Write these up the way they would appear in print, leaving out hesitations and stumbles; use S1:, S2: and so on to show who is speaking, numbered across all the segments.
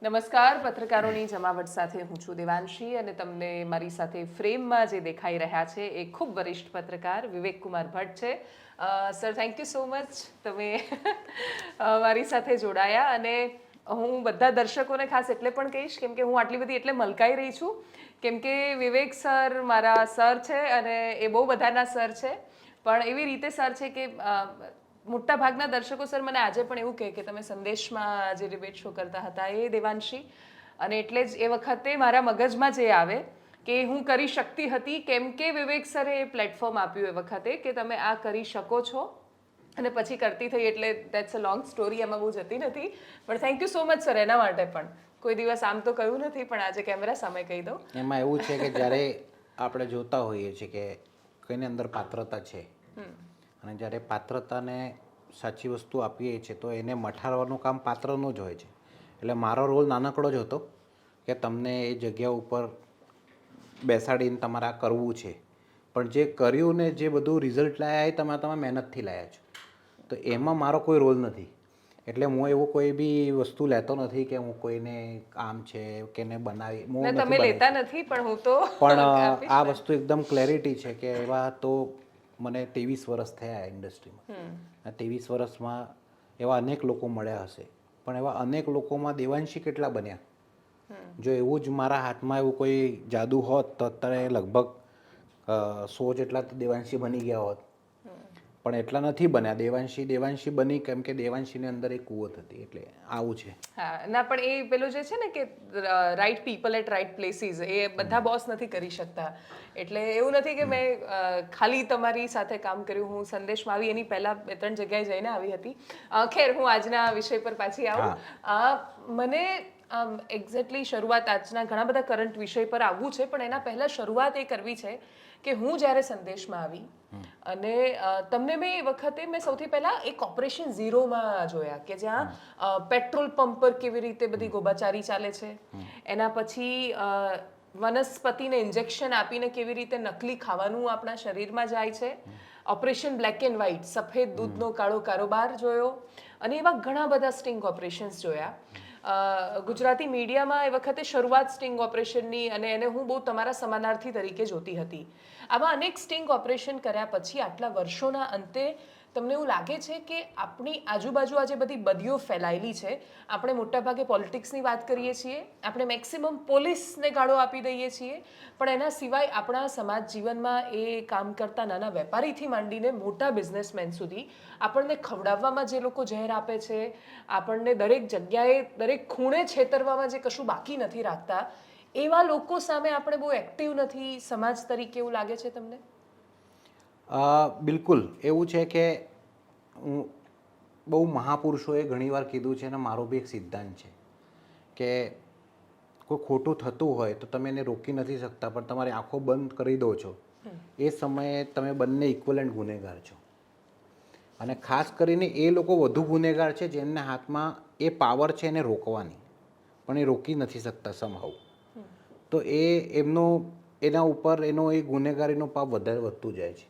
S1: નમસ્કાર, પત્રકારોની જમાવટ સાથે હું છું દેવાંશી અને તમને મારી સાથે ફ્રેમમાં જે દેખાઈ રહ્યા છે એ ખૂબ વરિષ્ઠ પત્રકાર વિવેક કુમાર ભટ્ટ છે. Sir, thank you so much, તમે મારી સાથે જોડાયા. અને હું બધા દર્શકોને ખાસ એટલે પણ કહીશ કેમ કે હું આટલી બધી એટલે મલકાઈ રહી છું કેમ કે વિવેક સર મારા સર છે અને એ બહુ બધાના સર છે, પણ એવી રીતે સર છે કે મોટા ભાગના દર્શકો સર મને આજે પણ એવું કહે કે તમે સંદેશમાં જે ડિબેટ શો કરતા હતા એ દેવાંશી, અને એટલે જ એ વખતે મારા મગજમાં જે આવે કે હું કરી શકતી હતી કેમ કે વિવેક સરે એ પ્લેટફોર્મ આપ્યું એ વખતે કે તમે આ કરી શકો છો, અને પછી કરતી થઈ. એટલે દેટ્સ અ લોંગ સ્ટોરી, એમાં બહુ જતી નથી, પણ thank you so much sir એના માટે પણ. કોઈ દિવસ આમ તો કહ્યું નથી, પણ આજે કેમેરા સામે કહી દઉં.
S2: એમાં એવું છે કે જ્યારે આપણે જોતા હોઈએ છીએ કે કોઈની અંદર પાત્રતા છે અને જ્યારે પાત્રતાને સાચી વસ્તુ આપીએ છીએ તો એને મઠારવાનું કામ પાત્રનું જ હોય છે. એટલે મારો રોલ નાનકડો જ હતો કે તમને એ જગ્યા ઉપર બેસાડીને તમારે આ કરવું છે, પણ જે કર્યું ને જે બધું રિઝલ્ટ લાવ્યા એ તમે મહેનતથી લાવ્યા છો, તો એમાં મારો કોઈ રોલ નથી. એટલે હું એવું કોઈ બી વસ્તુ લેતો નથી કે હું કોઈને આમ છે કે એને બનાવી
S1: તમે લેતા નથી, પણ હું તો
S2: પણ આ વસ્તુ એકદમ ક્લેરિટી છે કે એવા તો મને 23 વર્ષ થયા ઇન્ડસ્ટ્રીમાં. 23 વર્ષમાં એવા અનેક લોકો મળ્યા હશે, પણ એવા અનેક લોકોમાં દેવાંશી કેટલા બન્યા? જો એવું જ મારા હાથમાં એવું કોઈ જાદુ હોત તો અત્યારે લગભગ 100 જેટલા તો દેવાંશી બની ગયા હોત, પણ એટલા નથી બન્યા. દેવાંશી બની કેમ કે દેવાંશીની અંદર એક કુવત હતી. એટલે આવું છે.
S1: હા, ના, પણ એ પેલું જે છે ને કે right people at right places, એ બધા બોસ નથી કરી શકતા. એટલે એવું નથી કે મેં ખાલી તમારી સાથે કામ કર્યું. હું સંદેશમાં આવી એની પહેલા 2-3 જગ્યાએ જઈને આવી હતી. ખેર, હું આજના વિષય પર પાછી આવું. મને એક્ઝેક્ટલી શરૂઆત આજના ઘણા બધા કરંટ વિષય પર આવવું છે, પણ એના પહેલા શરૂઆત એ કરવી છે કે હું જ્યારે સંદેશમાં આવી અને તમને મેં એ વખતે મેં સૌથી પહેલા એક ઓપરેશન ઝીરોમાં જોયા કે જ્યાં પેટ્રોલ પંપ પર કેવી રીતે બધી ગોબાચારી ચાલે છે, એના પછી વનસ્પતિને ઇન્જેક્શન આપીને કેવી રીતે નકલી ખાવાનું આપણા શરીરમાં જાય છે, ઓપરેશન બ્લેક એન્ડ વ્હાઇટ, સફેદ દૂધનો કાળો કારોબાર જોયો, અને એવા ઘણા બધા સ્ટિંગ ઓપરેશન્સ જોયા. ગુજરાતી મીડિયામાં એ વખતે શરૂઆત સ્ટિંગ ઓપરેશનની, અને એને હું બહુ તમારા સમાનાર્થી તરીકે જોતી હતી. આવા અનેક સ્ટિંગ ઓપરેશન કર્યા પછી આટલા વર્ષોના અંતે તમને એવું લાગે છે કે આપણી આજુબાજુ આજે બધી બદીઓ ફેલાયેલી છે, આપણે મોટાભાગે પોલિટિક્સની વાત કરીએ છીએ, આપણે મેક્સિમમ પોલીસને ગાળો આપી દઈએ છીએ, પણ એના સિવાય આપણા સમાજ જીવનમાં એ કામ કરતા નાના વેપારીથી માંડીને મોટા બિઝનેસમેન સુધી આપણને ખવડાવવામાં જે લોકો ઝેર આપે છે, આપણને દરેક જગ્યાએ દરેક ખૂણે છેતરવામાં જે કશું બાકી નથી રાખતા, એવા લોકો સામે આપણે બહુ એક્ટિવ નથી સમાજ તરીકે, એવું લાગે છે તમને?
S2: બિલકુલ એવું છે કે બહુ મહાપુરુષોએ ઘણીવાર કીધું છે અને મારો બી એક સિદ્ધાંત છે કે કોઈ ખોટું થતું હોય તો તમે એને રોકી નથી શકતા, પણ તમારી આંખો બંધ કરી દો છો એ સમયે તમે બંને ઇક્વલન્ટ ગુનેગાર છો. અને ખાસ કરીને એ લોકો વધુ ગુનેગાર છે જેમના હાથમાં એ પાવર છે એને રોકવાની, પણ એ રોકી નથી શકતા સમહાઉ. તો એના ઉપર એનો એ ગુનેગારીનો પાપ વધારે વધતું જાય છે.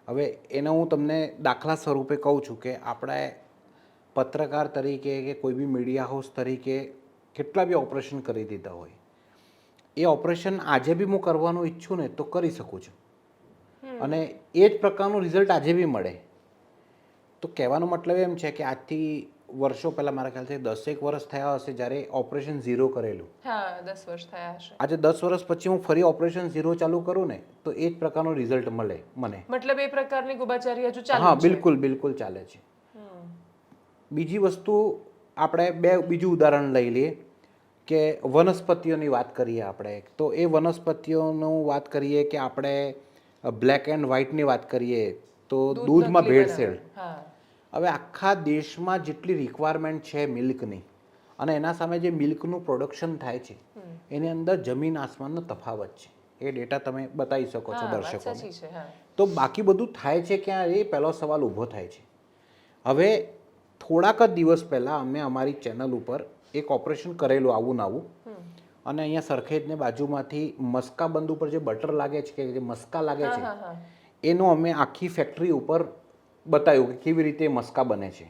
S2: હવે એનો હું તમને દાખલા સ્વરૂપે કહું છું કે આપણે પત્રકાર તરીકે કે કોઈ બી મીડિયા હાઉસ તરીકે કેટલા બી ઓપરેશન કરી દીધા હોય, એ ઓપરેશન આજે બી હું કરવાનું ઈચ્છું ને તો કરી શકું છું, અને એ જ પ્રકારનું રિઝલ્ટ આજે બી મળે. તો કહેવાનો મતલબ એમ છે કે આજથી વર્ષો પહેલાં મારા ખ્યાલથી 10 વર્ષ થયા હશે જ્યારે ઓપરેશન ઝીરો કરેલું.
S1: હા, 10 વર્ષ થયા હશે.
S2: આજે 10 વર્ષ પછી હું ફરી ઓપરેશન ઝીરો ચાલુ કરું ને તો એ જ પ્રકારનો રિઝલ્ટ મળે મને.
S1: મતલબ એ પ્રકારની ગોબાચારી હજુ ચાલુ છે?
S2: હા, બિલકુલ ચાલે છે. બીજી વસ્તુ આપણે બીજું ઉદાહરણ લઈ લઈએ કે વનસ્પતિઓની વાત કરીએ આપણે, તો એ વનસ્પતિઓનું વાત કરીએ કે આપણે બ્લેક એન્ડ વ્હાઇટની વાત કરીએ તો દૂધમાં ભેળસેળ. હવે આખા દેશમાં જેટલી રિક્વાયરમેન્ટ છે મિલ્કની, અને એના સામે જે મિલ્કનું પ્રોડક્શન થાય છે એની અંદર જમીન આસમાનનો તફાવત છે. એ ડેટા તમે બતાવી શકો છો દર્શકોને. તો બાકી બધું થાય છે ક્યાં, એ પહેલો સવાલ ઊભો થાય છે. હવે થોડાક જ દિવસ પહેલાં અમે અમારી ચેનલ ઉપર એક ઓપરેશન કરેલું આવું નવું, અને અહીંયા સરખેજને બાજુમાંથી મસ્કા બંધ ઉપર જે બટર લાગે છે કે જે મસ્કા લાગે છે એનો અમે આખી ફેક્ટરી ઉપર બતાવ્યું કે કેવી રીતે મસ્કા બને છે.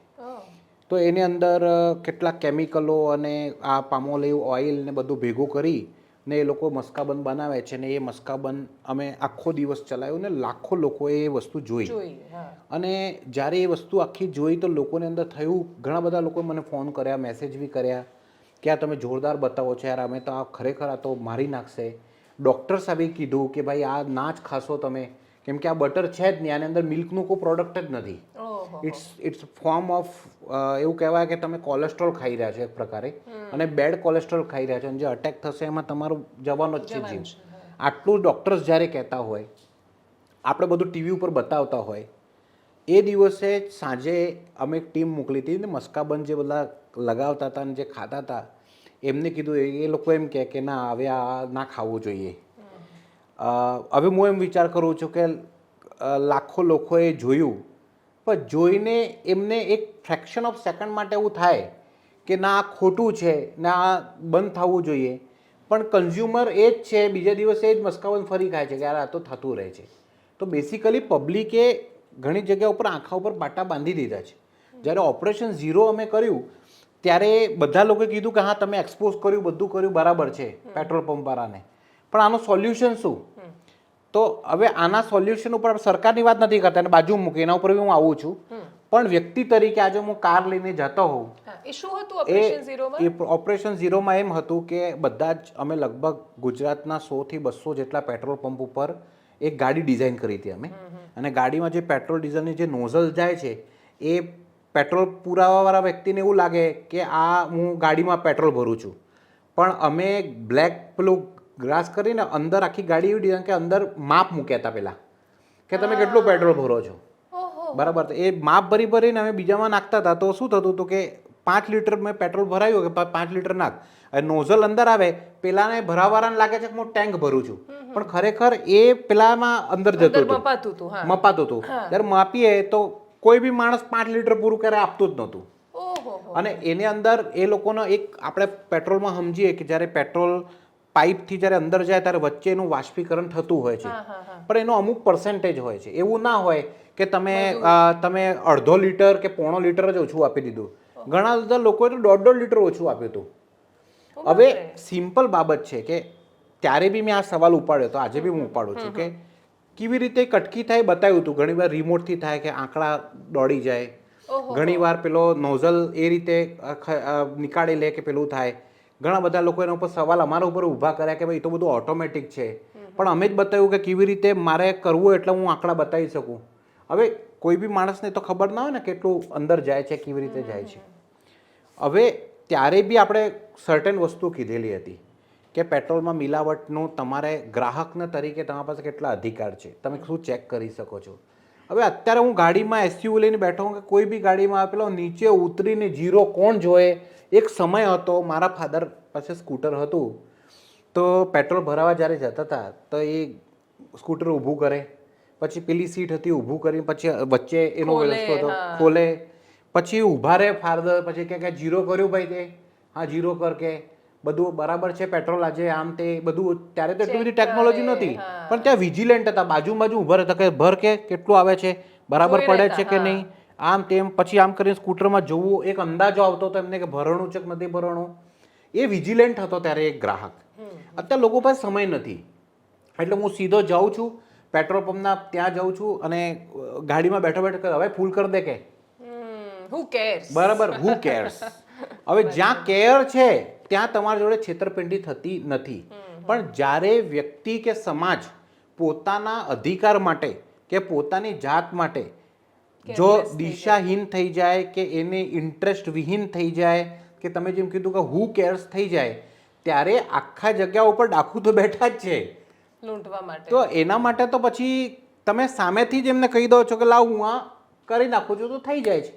S2: તો એની અંદર કેટલાક કેમિકલો અને આ પામોલિવ ઓઇલ ને બધું ભેગું કરી ને એ લોકો મસ્કાબન બનાવે છે ને એ મસ્કાબન અમે આખો દિવસ ચલાવ્યું ને લાખો લોકોએ એ વસ્તુ જોઈ. અને જ્યારે એ વસ્તુ આખી જોઈ તો લોકોને અંદર થયું, ઘણા બધા લોકો મને ફોન કર્યા, મેસેજ બી કર્યા કે આ તમે જોરદાર બતાવો છો યાર, અમે તો આ ખરેખર આ તો મારી નાખશે. ડૉક્ટર સાહેબે કીધું કે ભાઈ આ ના જ ખાશો તમે, કેમ કે આ બટર છે જ નહીં, આની અંદર મિલ્કનું કોઈ પ્રોડક્ટ જ નથી. ઇટ્સ ફોર્મ ઓફ એવું કહેવાય કે તમે કોલેસ્ટ્રોલ ખાઈ રહ્યા છો એક પ્રકારે, અને બેડ કોલેસ્ટ્રોલ ખાઈ રહ્યા છો, અને જે અટેક થશે એમાં તમારું જવાનો જ છે જીવ. આટલું ડૉક્ટર્સ જ્યારે કહેતા હોય, આપણે બધું ટીવી ઉપર બતાવતા હોય, એ દિવસે સાંજે અમે એક ટીમ મોકલી હતી ને મસ્કાબન જે બધા લગાવતા હતા અને જે ખાતા હતા એમને કીધું, એ લોકો એમ કહે કે ના હવે આ ના ખાવું જોઈએ. હવે હું એમ વિચાર કરું છું કે લાખો લોકોએ જોયું, પણ જોઈને એમને એક ફ્રેક્શન ઓફ સેકન્ડ માટે એવું થાય કે ના આ ખોટું છે, ના આ બંધ થવું જોઈએ, પણ કન્ઝ્યુમર એ જ છે, બીજા દિવસે એ જ મસ્કાબન ફરી ખાય છે કે યાર આ તો થતું રહે છે. તો બેસિકલી પબ્લિકે ઘણી જગ્યા ઉપર આંખા ઉપર પાટા બાંધી દીધા છે. જ્યારે ઓપરેશન ઝીરો અમે કર્યું ત્યારે બધા લોકોએ કીધું કે હા તમે એક્સપોઝ કર્યું, બધું કર્યું, બરાબર છે પેટ્રોલ પંપવાળાને, પણ આનું સોલ્યુશન શું? તો હવે આના સોલ્યુશન ઉપર સરકારની વાત નથી કરતા, અને બાજુ મૂકી એના ઉપર હું આવું છું, પણ વ્યક્તિ તરીકે આજે હું કાર લઈને જતો હોઉં, એ ઓપરેશન ઝીરોમાં એમ હતું કે બધા જ અમે લગભગ ગુજરાતના 100 થી 200 જેટલા પેટ્રોલ પંપ ઉપર એક ગાડી ડિઝાઇન કરી હતી અમે, અને ગાડીમાં જે પેટ્રોલ ડીઝલની જે નોઝલ જાય છે એ પેટ્રોલ પુરાવાવાળા વ્યક્તિને એવું લાગે કે આ હું ગાડીમાં પેટ્રોલ ભરું છું, પણ અમે બ્લેક પેલું ગ્રાસ કરીને અંદર આખી ગાડી એવી ડિઝાઇન કે અંદર માપ મૂક્યા હતા પહેલાં કે તમે કેટલું પેટ્રોલ ભરો છો, બરાબર. તો એ માપ ભરીને અમે બીજામાં નાખતા હતા, તો શું થતું હતું કે 5 લીટર મેં પેટ્રોલ ભરાયું કે 5 લીટર નાખ, અને નોઝલ અંદર આવે, પેલાને ભરાવાળાને લાગે છે કે હું ટેન્ક ભરું છું, પણ ખરેખર એ પેલામાં અંદર જતું હતું, મપાતું હતું. જ્યારે માપીએ તો કોઈ બી માણસ 5 લીટર પૂરું કરે આપતું જ નહોતું. અને એની અંદર એ લોકોનો એક આપણે પેટ્રોલમાં સમજીએ કે જ્યારે પેટ્રોલ પાઇપથી જ્યારે અંદર જાય ત્યારે વચ્ચે એનું વાષ્પીકરણ થતું હોય છે, પણ એનો અમુક પર્સન્ટેજ હોય છે. એવું ના હોય કે તમે અડધો લીટર કે પોણો લીટર જ ઓછું આપી દીધું. ઘણા બધા લોકોએ તો 1.5 લીટર ઓછું આપ્યું હતું. હવે સિમ્પલ બાબત છે કે ત્યારે બી મેં આ સવાલ ઉપાડ્યો હતો, આજે બી હું ઉપાડું છું કે કેવી રીતે કટકી થાય બતાવ્યું હતું. ઘણીવાર રિમોટથી થાય કે આંકડા દોડી જાય, ઘણીવાર પેલો નોઝલ એ રીતે નીકાળી લે કે પેલું થાય. ઘણા બધા લોકો એના ઉપર સવાલ અમારા ઉપર ઊભા કર્યા કે ભાઈ એ તો બધું ઓટોમેટિક છે, પણ અમે જ બતાવ્યું કે કેવી રીતે મારે કરવું એટલે હું આંકડા બતાવી શકું. હવે કોઈ બી માણસને તો ખબર ના હોય ને કેટલું અંદર જાય છે, કેવી રીતે જાય છે. હવે ત્યારે બી આપણે સર્ટેન વસ્તુ કીધેલી હતી કે પેટ્રોલમાં મિલાવટનું તમારે ગ્રાહકના તરીકે તમારા પાસે કેટલા અધિકાર છે, તમે શું ચેક કરી શકો છો. હવે અત્યારે હું ગાડીમાં એસયુવી લઈને બેઠો હું કે કોઈ બી ગાડીમાં પેલો નીચે ઉતરીને જીરો કોણ જોએ. એક સમય હતો મારા ફાધર પાસે સ્કૂટર હતું, તો પેટ્રોલ ભરાવા જ્યારે જતા હતા તો એ સ્કૂટર ઊભું કરે, પછી પેલી સીટ હતી ઊભું કરી, પછી વચ્ચે એનો રસ્તો હતો ખોલે, પછી ઊભા રહે ફાધર, પછી કે જીરો કર્યું ભાઈ તે, હા જીરો કર, કે બધું બરાબર છે પેટ્રોલ આજે આમ તે બધું. ત્યારે તો એટલી બધી ટેકનોલોજી નહોતી, પણ ત્યાં વિજિલન્ટ હતા, બાજુ ઊભા રહેતા કે ભર કે કેટલું આવે છે, બરાબર પડે છે કે નહીં, આમ તેમ. પછી આમ કરીને સ્કૂટરમાં જોવું, એક અંદાજો આવતો હતો એમને કે ભરણું છે કે નથી ભરણું. એ વિજિલન્ટ હતો ત્યારે એક ગ્રાહક. અત્યારે લોકો પાસે સમય નથી, એટલે હું સીધો જાઉં છું પેટ્રોલ પંપના ત્યાં જાઉં છું અને ગાડીમાં બેઠો હવે ફૂલ કરી દે કે બરાબર, હુ કેર્સ. હવે જ્યાં કેર છે ત્યાં તમારી જોડે છેતરપિંડી થતી નથી. પણ જ્યારે વ્યક્તિ કે સમાજ પોતાના અધિકાર માટે કે પોતાની જાત માટે જો દિશાહીન થઈ જાય કે એને ઇન્ટરેસ્ટ વિહીન થઈ જાય, કે તમે જેમ કીધું કે હુ કેર્સ થઈ જાય, ત્યારે આખા જગ્યા ઉપર ડાકુ તો બેઠા જ છે
S1: લૂંટવા માટે.
S2: તો એના માટે તો પછી તમે સામેથી જ એમને કહી દો છો કે લાવ હું આ કરી નાખું છું, તો થઈ જાય છે.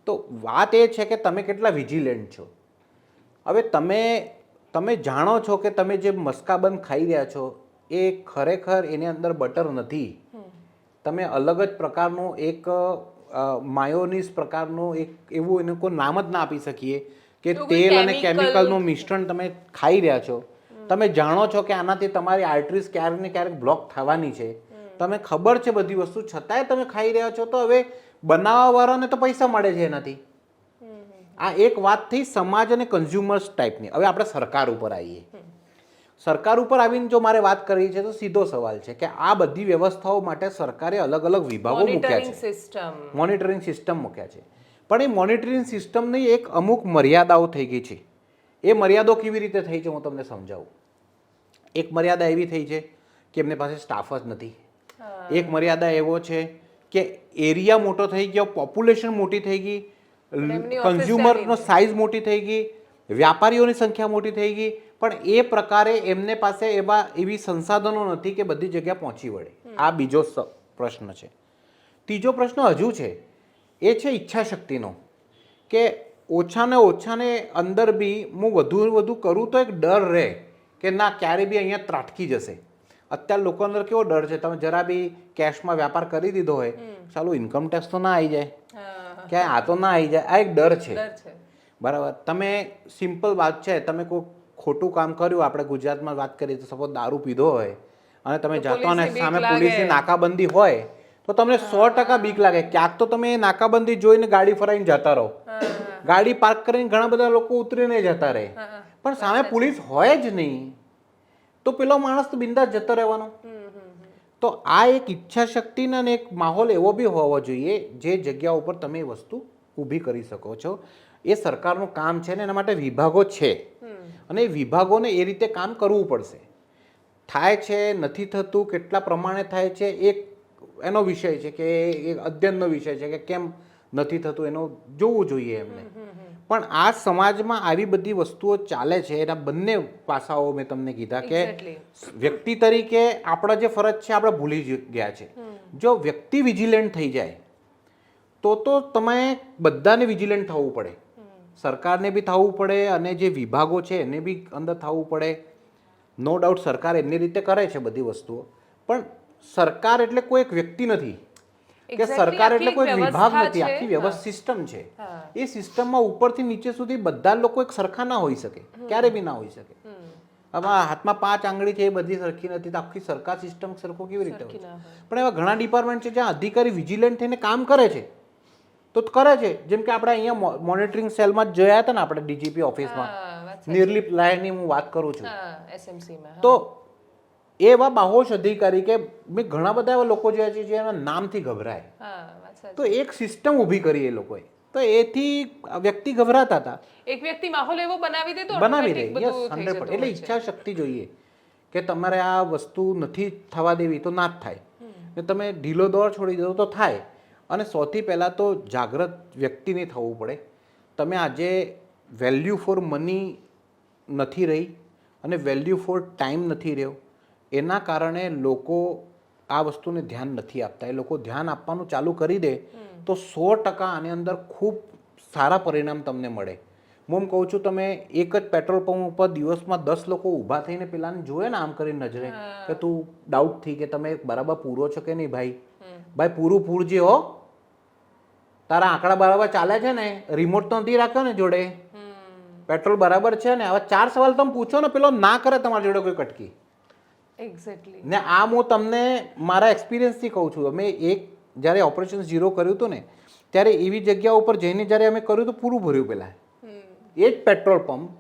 S2: તો વાત એ છે કે તમે કેટલા વિજિલન્ટ છો. હવે તમે જાણો છો કે તમે જે મસ્કાબન ખાઈ રહ્યા છો એ ખરેખર એની અંદર બટર નથી, તમે અલગ જ પ્રકારનું એક માયોનીઝ પ્રકારનું એક એવું એને કોઈ નામ જ ના આપી શકીએ કે તેલ અને કેમિકલનું મિશ્રણ તમે ખાઈ રહ્યા છો. તમે જાણો છો કે આનાથી તમારી આર્ટરીઝ ક્યારેક ને ક્યારેક બ્લોક થવાની છે, તમે ખબર છે બધી વસ્તુ, છતાંય તમે ખાઈ રહ્યા છો. તો હવે બનાવવાવાળાને તો પૈસા મળે છે એનાથી, આ એક વાત થઈ સમાજ અને કન્ઝ્યુમર્સ ટાઈપની. હવે આપણે સરકાર ઉપર આવીએ. સરકાર ઉપર આવીને જો મારે વાત કરવી છે તો સીધો સવાલ છે કે આ બધી વ્યવસ્થાઓ માટે સરકારે અલગ અલગ વિભાગો મૂક્યા
S1: મોનિટરિંગ
S2: છે,
S1: સિસ્ટમ,
S2: મોનિટરિંગ સિસ્ટમ મૂક્યા છે. પણ એ મોનિટરિંગ સિસ્ટમની એક અમુક મર્યાદાઓ થઈ ગઈ છે. એ મર્યાદાઓ કેવી રીતે થઈ છે હું તમને સમજાવું. એક મર્યાદા એવી થઈ છે કે એમની પાસે સ્ટાફ જ નથી. એક મર્યાદા એવો છે કે એરિયા મોટો થઈ ગયો, પોપ્યુલેશન મોટી થઈ ગઈ,
S1: એમની office
S2: કન્ઝ્યુમરનો સાઇઝ મોટી થઈ ગઈ, વ્યાપારીઓની સંખ્યા મોટી થઈ ગઈ, પણ એ પ્રકારે એમને પાસે એવી સંસાધનો નથી કે બધી જગ્યા પહોંચી વળે. આ બીજો પ્રશ્ન છે. ત્રીજો પ્રશ્ન હજુ છે, એ છે ઈચ્છા શક્તિનો, કે ઓછાને અંદર બી હું વધુ કરું તો એક ડર રહે કે ના ક્યારે બી અહીંયા ત્રાટકી જશે. અત્યારે લોકો અંદર કેવો ડર છે, તમે જરા બી કેશમાં વ્યાપાર કરી દીધો હોય, ચાલો ઇન્કમ ટેક્સ તો ના આવી જાય, ક્યાંય આ તો ના આવી જાય, આ એક ડર છે. બરાબર. તમે સિમ્પલ વાત છે, તમે કોઈ ખોટું કામ કર્યું, આપણે ગુજરાતમાં વાત કરીએ તો સપોઝ દારૂ પીધો હોય અને તમે જાતો અને સામે પોલીસની નાકાબંધી હોય તો તમને 100% બીક લાગે. ક્યાંક તો તમે નાકાબંધી જોઈને ગાડી ફરાઈને જતા રહો, ગાડી પાર્ક કરીને ઘણા બધા લોકો ઉતરીને જતા રહે, પણ સામે પોલીસ હોય જ નહીં તો પેલો માણસ તો બિંદાસ જતો રહેવાનો. તો આ એક ઈચ્છા શક્તિનો અને એક માહોલ એવો બી હોવો જોઈએ જે જગ્યા ઉપર તમે એ વસ્તુ ઊભી કરી શકો છો. એ સરકારનું કામ છે ને એના માટે વિભાગો છે અને એ વિભાગોને એ રીતે કામ કરવું પડશે. થાય છે નથી થતું, કેટલા પ્રમાણે થાય છે, એક એનો વિષય છે કે એક અધ્યયનનો વિષય છે કે કેમ નથી થતું, એનો જોવું જોઈએ એમને. પણ આ સમાજમાં આવી બધી વસ્તુઓ ચાલે છે, એના બંને પાસાઓ મેં તમને કીધા કે વ્યક્તિ તરીકે આપણા જે ફરજ છે આપણે ભૂલી ગયા છે. જો વ્યક્તિ વિજિલન્ટ થઈ જાય તો તમે બધાને વિજિલન્ટ થવું પડે, સરકારને બી થવું પડે અને જે વિભાગો છે એને બી અંદર થવું પડે. નો ડાઉટ સરકાર એમની રીતે કરે છે બધી વસ્તુઓ, પણ સરકાર એટલે કોઈ એક વ્યક્તિ નથી કે સરકાર એટલે કોઈ વિભાગ નથી, આખી વ્યવસ્થિત સિસ્ટમ છે. એ સિસ્ટમમાં ઉપરથી નીચે સુધી બધા લોકો એક સરખા ના હોઈ શકે, ક્યારે બી ના હોઈ શકે. હવે હાથમાં 5 આંગળી છે એ બધી સરખી નથી, તો આખી સરકાર સિસ્ટમ સરખો કેવી રીતે હોય? પણ એવા ઘણા ડિપાર્ટમેન્ટ છે જ્યાં અધિકારી વિજિલન્ટ થઈને કામ કરે છે તો કરે છે. જેમ કે આપણે અહીંયા મોનિટરિંગ સેલમાં જ જોયા હતા ને, આપણે ડીજીપી ઓફિસમાં નિર્લિપ લાયરની હું વાત કરું છું, તો એવા બાહોશ અધિકારી કે મેં ઘણા બધા એવા લોકો જોયા છે જે એના નામથી ગભરાય. તો એક સિસ્ટમ ઊભી કરી એ લોકોએ, તો એથી વ્યક્તિ ગભરાતા હતા.
S1: એક વ્યક્તિ માહોલ એવો બનાવી દે તો
S2: બનાવી દે. યસ, 100%. એટલે ઈચ્છા શક્તિ જોઈએ કે તમારે આ વસ્તુ નથી થવા દેવી તો ના જ થાય, ને તમે ઢીલો દોર છોડી દો તો થાય. અને સૌથી પહેલાં તો જાગૃત વ્યક્તિને થવું પડે. તમે આજે વેલ્યુ ફોર મની નથી રહી અને વેલ્યુ ફોર ટાઈમ નથી રહ્યો, એના કારણે લોકો આ વસ્તુને ધ્યાન નથી આપતા. એ લોકો ધ્યાન આપવાનું ચાલુ કરી દે તો 100% આની અંદર ખૂબ સારા પરિણામ તમને મળે. હું કહું છું, તમે એક જ પેટ્રોલ પંપ ઉપર દિવસમાં 10 લોકો ઊભા થઈને પેલાને જોયે ને આમ કરીને નજરે કે તું ડાઉટથી કે તમે બરાબર પૂરો છો કે નહીં ભાઈ, ભાઈ પૂરું પૂરજે હો, તારા આંકડા બરાબર ચાલે છે ને, રિમોટ તો નથી રાખ્યો ને જોડે, પેટ્રોલ બરાબર છે ને. આવા 4 સવાલ તમે પૂછો ને, પેલો ના કરે તમારી જોડે કોઈ કટકી.
S1: એક્ઝેક્ટલી.
S2: ને આ હું તમને મારા એક્સપિરિયન્સથી કહું છું. અમે જ્યારે ઓપરેશન ઝીરો કર્યું હતું ને ત્યારે એવી જગ્યા ઉપર જઈને જ્યારે અમે કર્યું તો પૂરું ભર્યું પહેલાં. એ જ પેટ્રોલ પંપ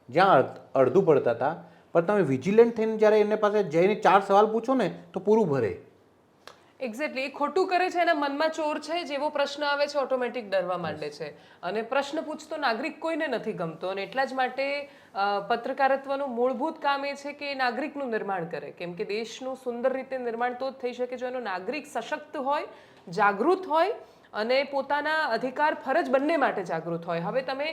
S2: જ્યાં અડધું ભરતા હતા, પણ તમે વિજિલન્ટ થઈને જ્યારે એમને પાસે જઈને 4 સવાલ પૂછો ને તો પૂરું ભરે.
S1: એક્ઝેક્ટલી. એ ખોટું કરે છે, એના મનમાં ચોર છે, જેવો પ્રશ્ન આવે છે ઓટોમેટિક ડરવા માંડે છે. અને પ્રશ્ન પૂછતો નાગરિક કોઈને નથી ગમતો, અને એટલા જ માટે પત્રકારત્વનું મૂળભૂત કામ એ છે કે એ નાગરિકનું નિર્માણ કરે. કેમ કે દેશનું સુંદર રીતે નિર્માણ તો જ થઈ શકે જો એનો નાગરિક સશક્ત હોય, જાગૃત હોય અને પોતાના અધિકાર ફરજ બંને માટે જાગૃત હોય. હવે તમે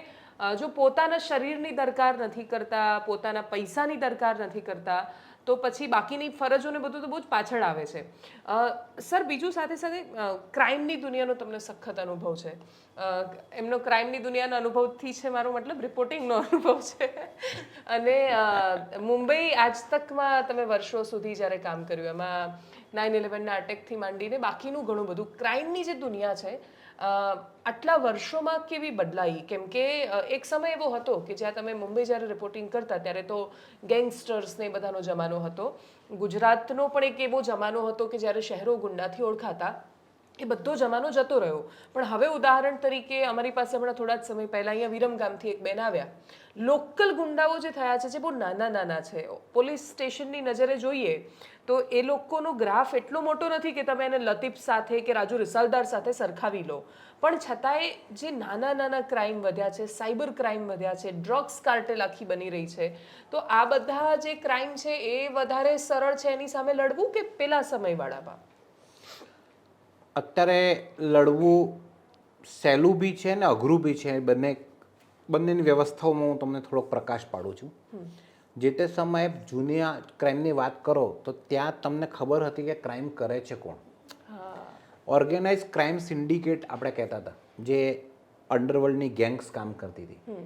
S1: જો પોતાના શરીરની દરકાર નથી કરતા, પોતાના પૈસાની દરકાર નથી કરતા, તો પછી બાકીની ફરજોને બધું તો બહુ જ પાછળ આવે છે. સર, બીજું સાથે સાથે ક્રાઇમની દુનિયાનો તમને સખત અનુભવ છે. એમનો ક્રાઇમની દુનિયાના અનુભવથી છે મારો મતલબ રિપોર્ટિંગનો અનુભવ છે. અને મુંબઈ આજ તકમાં તમે વર્ષો સુધી જ્યારે કામ કર્યું, એમાં 9/11ના અટેકથી માંડીને બાકીનું ઘણું બધું ક્રાઇમની જે દુનિયા છે આટલા વર્ષોમાં કેવી બદલાઈ? કેમ કે એક સમય એવો હતો કે જ્યાં તમે મુંબઈ જ્યારે રિપોર્ટિંગ કરતા ત્યારે તો ગેંગસ્ટર્સ ને બધાનો જમાનો હતો. ગુજરાતનો પણ એક એવો જમાનો હતો કે જ્યારે શહેરો ગુંડાથી ઓળખાતા, એ બધો જમાનો જતો રહ્યો. પણ હવે ઉદાહરણ તરીકે અમારી પાસે હમણાં થોડા જ સમય પહેલા અહીંયા વિરમગામથી એક બેન આવ્યા. લોકલ ગુંડાઓ જે થયા છે જે બહુ નાના નાના છે, પોલીસ સ્ટેશનની નજરે જોઈએ તો એ લોકોનો ગ્રાફ એટલો મોટો નથી કે તમે એને લતીફ સાથે કે રાજુ રિસાલદાર સાથે સરખાવી લો, પણ છતાંય જે નાના નાના ક્રાઇમ વધ્યા છે, સાયબર ક્રાઇમ વધ્યા છે, ડ્રગ્સ કાર્ટેલ આખી બની રહી છે, તો આ બધા જે ક્રાઇમ છે એ વધારે સરળ છે એની સામે લડવું કે પેલા સમયવાળામાં?
S2: અત્યારે લડવું સહેલું બી છે ને અઘરું બી છે. બંનેની વ્યવસ્થાઓમાં હું તમને થોડોક પ્રકાશ પાડું છું. જે તે સમયે જૂની ક્રાઇમની વાત કરો તો ત્યાં તમને ખબર હતી કે ક્રાઇમ કરે છે કોણ. ઓર્ગેનાઇઝ ક્રાઇમ સિન્ડિકેટ આપણે કહેતા હતા, જે અંડરવર્લ્ડની ગેંગ્સ કામ કરતી હતી.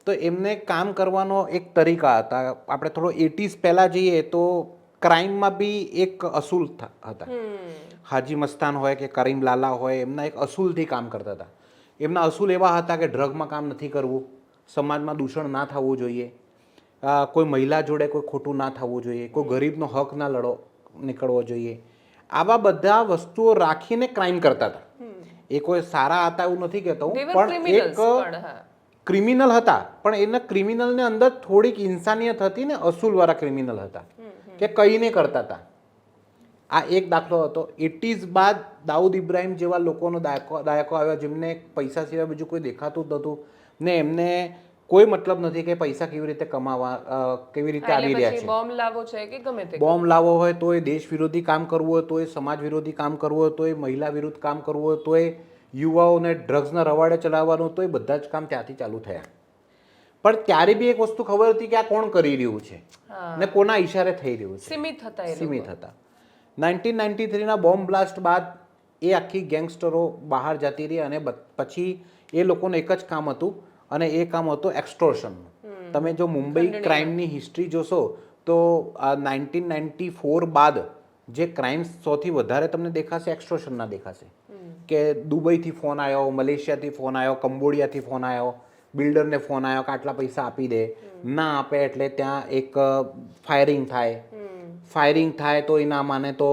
S2: તો એમને કામ કરવાનો એક તરીકા હતા. આપણે થોડો 80s પહેલાં જઈએ તો ક્રાઇમમાં બી એક અસૂલ હતા. હાજી મસ્તાન હોય કે કરીમ લાલા હોય, એમના એક અસૂલથી કામ કરતા હતા. એમના અસૂલ એવા હતા કે ડ્રગમાં કામ નથી કરવું, સમાજમાં દૂષણ ના થવું જોઈએ, કોઈ મહિલા જોડે કોઈ ખોટું ના થવું જોઈએ, કોઈ ગરીબનો હક ના નીકળવો જોઈએ. આવા બધા વસ્તુઓ રાખીને ક્રાઇમ કરતા હતા. એ કોઈ સારા હતા એવું નથી કહેતો, પણ એક ક્રિમિનલ હતા. પણ એના ક્રિમિનલને અંદર થોડીક ઇન્સાનિયત હતી ને, અસૂલવાળા ક્રિમિનલ હતા કે કઈને કરતા હતા. આ એક દાખલો હતો. 80s બાદ દાઉદ ઇબ્રાહિમ જેવા લોકોનો દાયકો આવ્યો જેમને પૈસા સિવાય બીજું કોઈ દેખાતું જ નહોતું ને એમને કોઈ મતલબ નથી કે પૈસા કેવી રીતે કમાવા, કેવી રીતે આવી રહ્યા છે.
S1: બોમ્બ લાવો છે કે ગમે તે,
S2: બોમ્બ લાવવો હોય તો એ દેશ વિરોધી કામ કરવું હોય તો એ સમાજ વિરોધી કામ કરવું હોય તો એ મહિલા વિરુદ્ધ કામ કરવું હોય તો એ યુવાઓને ડ્રગ્સના રવાડે ચલાવવાનું તો એ બધા જ કામ ત્યાંથી ચાલુ થયા. પણ ત્યારે બી એક વસ્તુ ખબર હતી કે આ કોણ કરી રહ્યું છે ને કોના ઈશારે થઈ રહ્યું છે. સીમિત હતા. 1993ના બોમ્બ બ્લાસ્ટ બાદ એ આખી ગેંગસ્ટરો બહાર જતી રહી અને પછી એ લોકોનું એક જ કામ હતું અને એ કામ હતું એક્સટોર્શનનું. તમે જો મુંબઈ ક્રાઇમની હિસ્ટ્રી જોશો તો 1994 બાદ જે ક્રાઇમ્સ સૌથી વધારે તમને દેખાશે એક્સટોર્શનના દેખાશે. કે દુબઈથી ફોન આવ્યો, મલેશિયાથી ફોન આવ્યો, કંબોડિયાથી ફોન આવ્યો, બિલ્ડરને ફોન આવ્યો કે આટલા પૈસા આપી દે, ના આપે એટલે ત્યાં એક ફાયરિંગ થાય. ફાયરિંગ થાય તો એ ના માને તો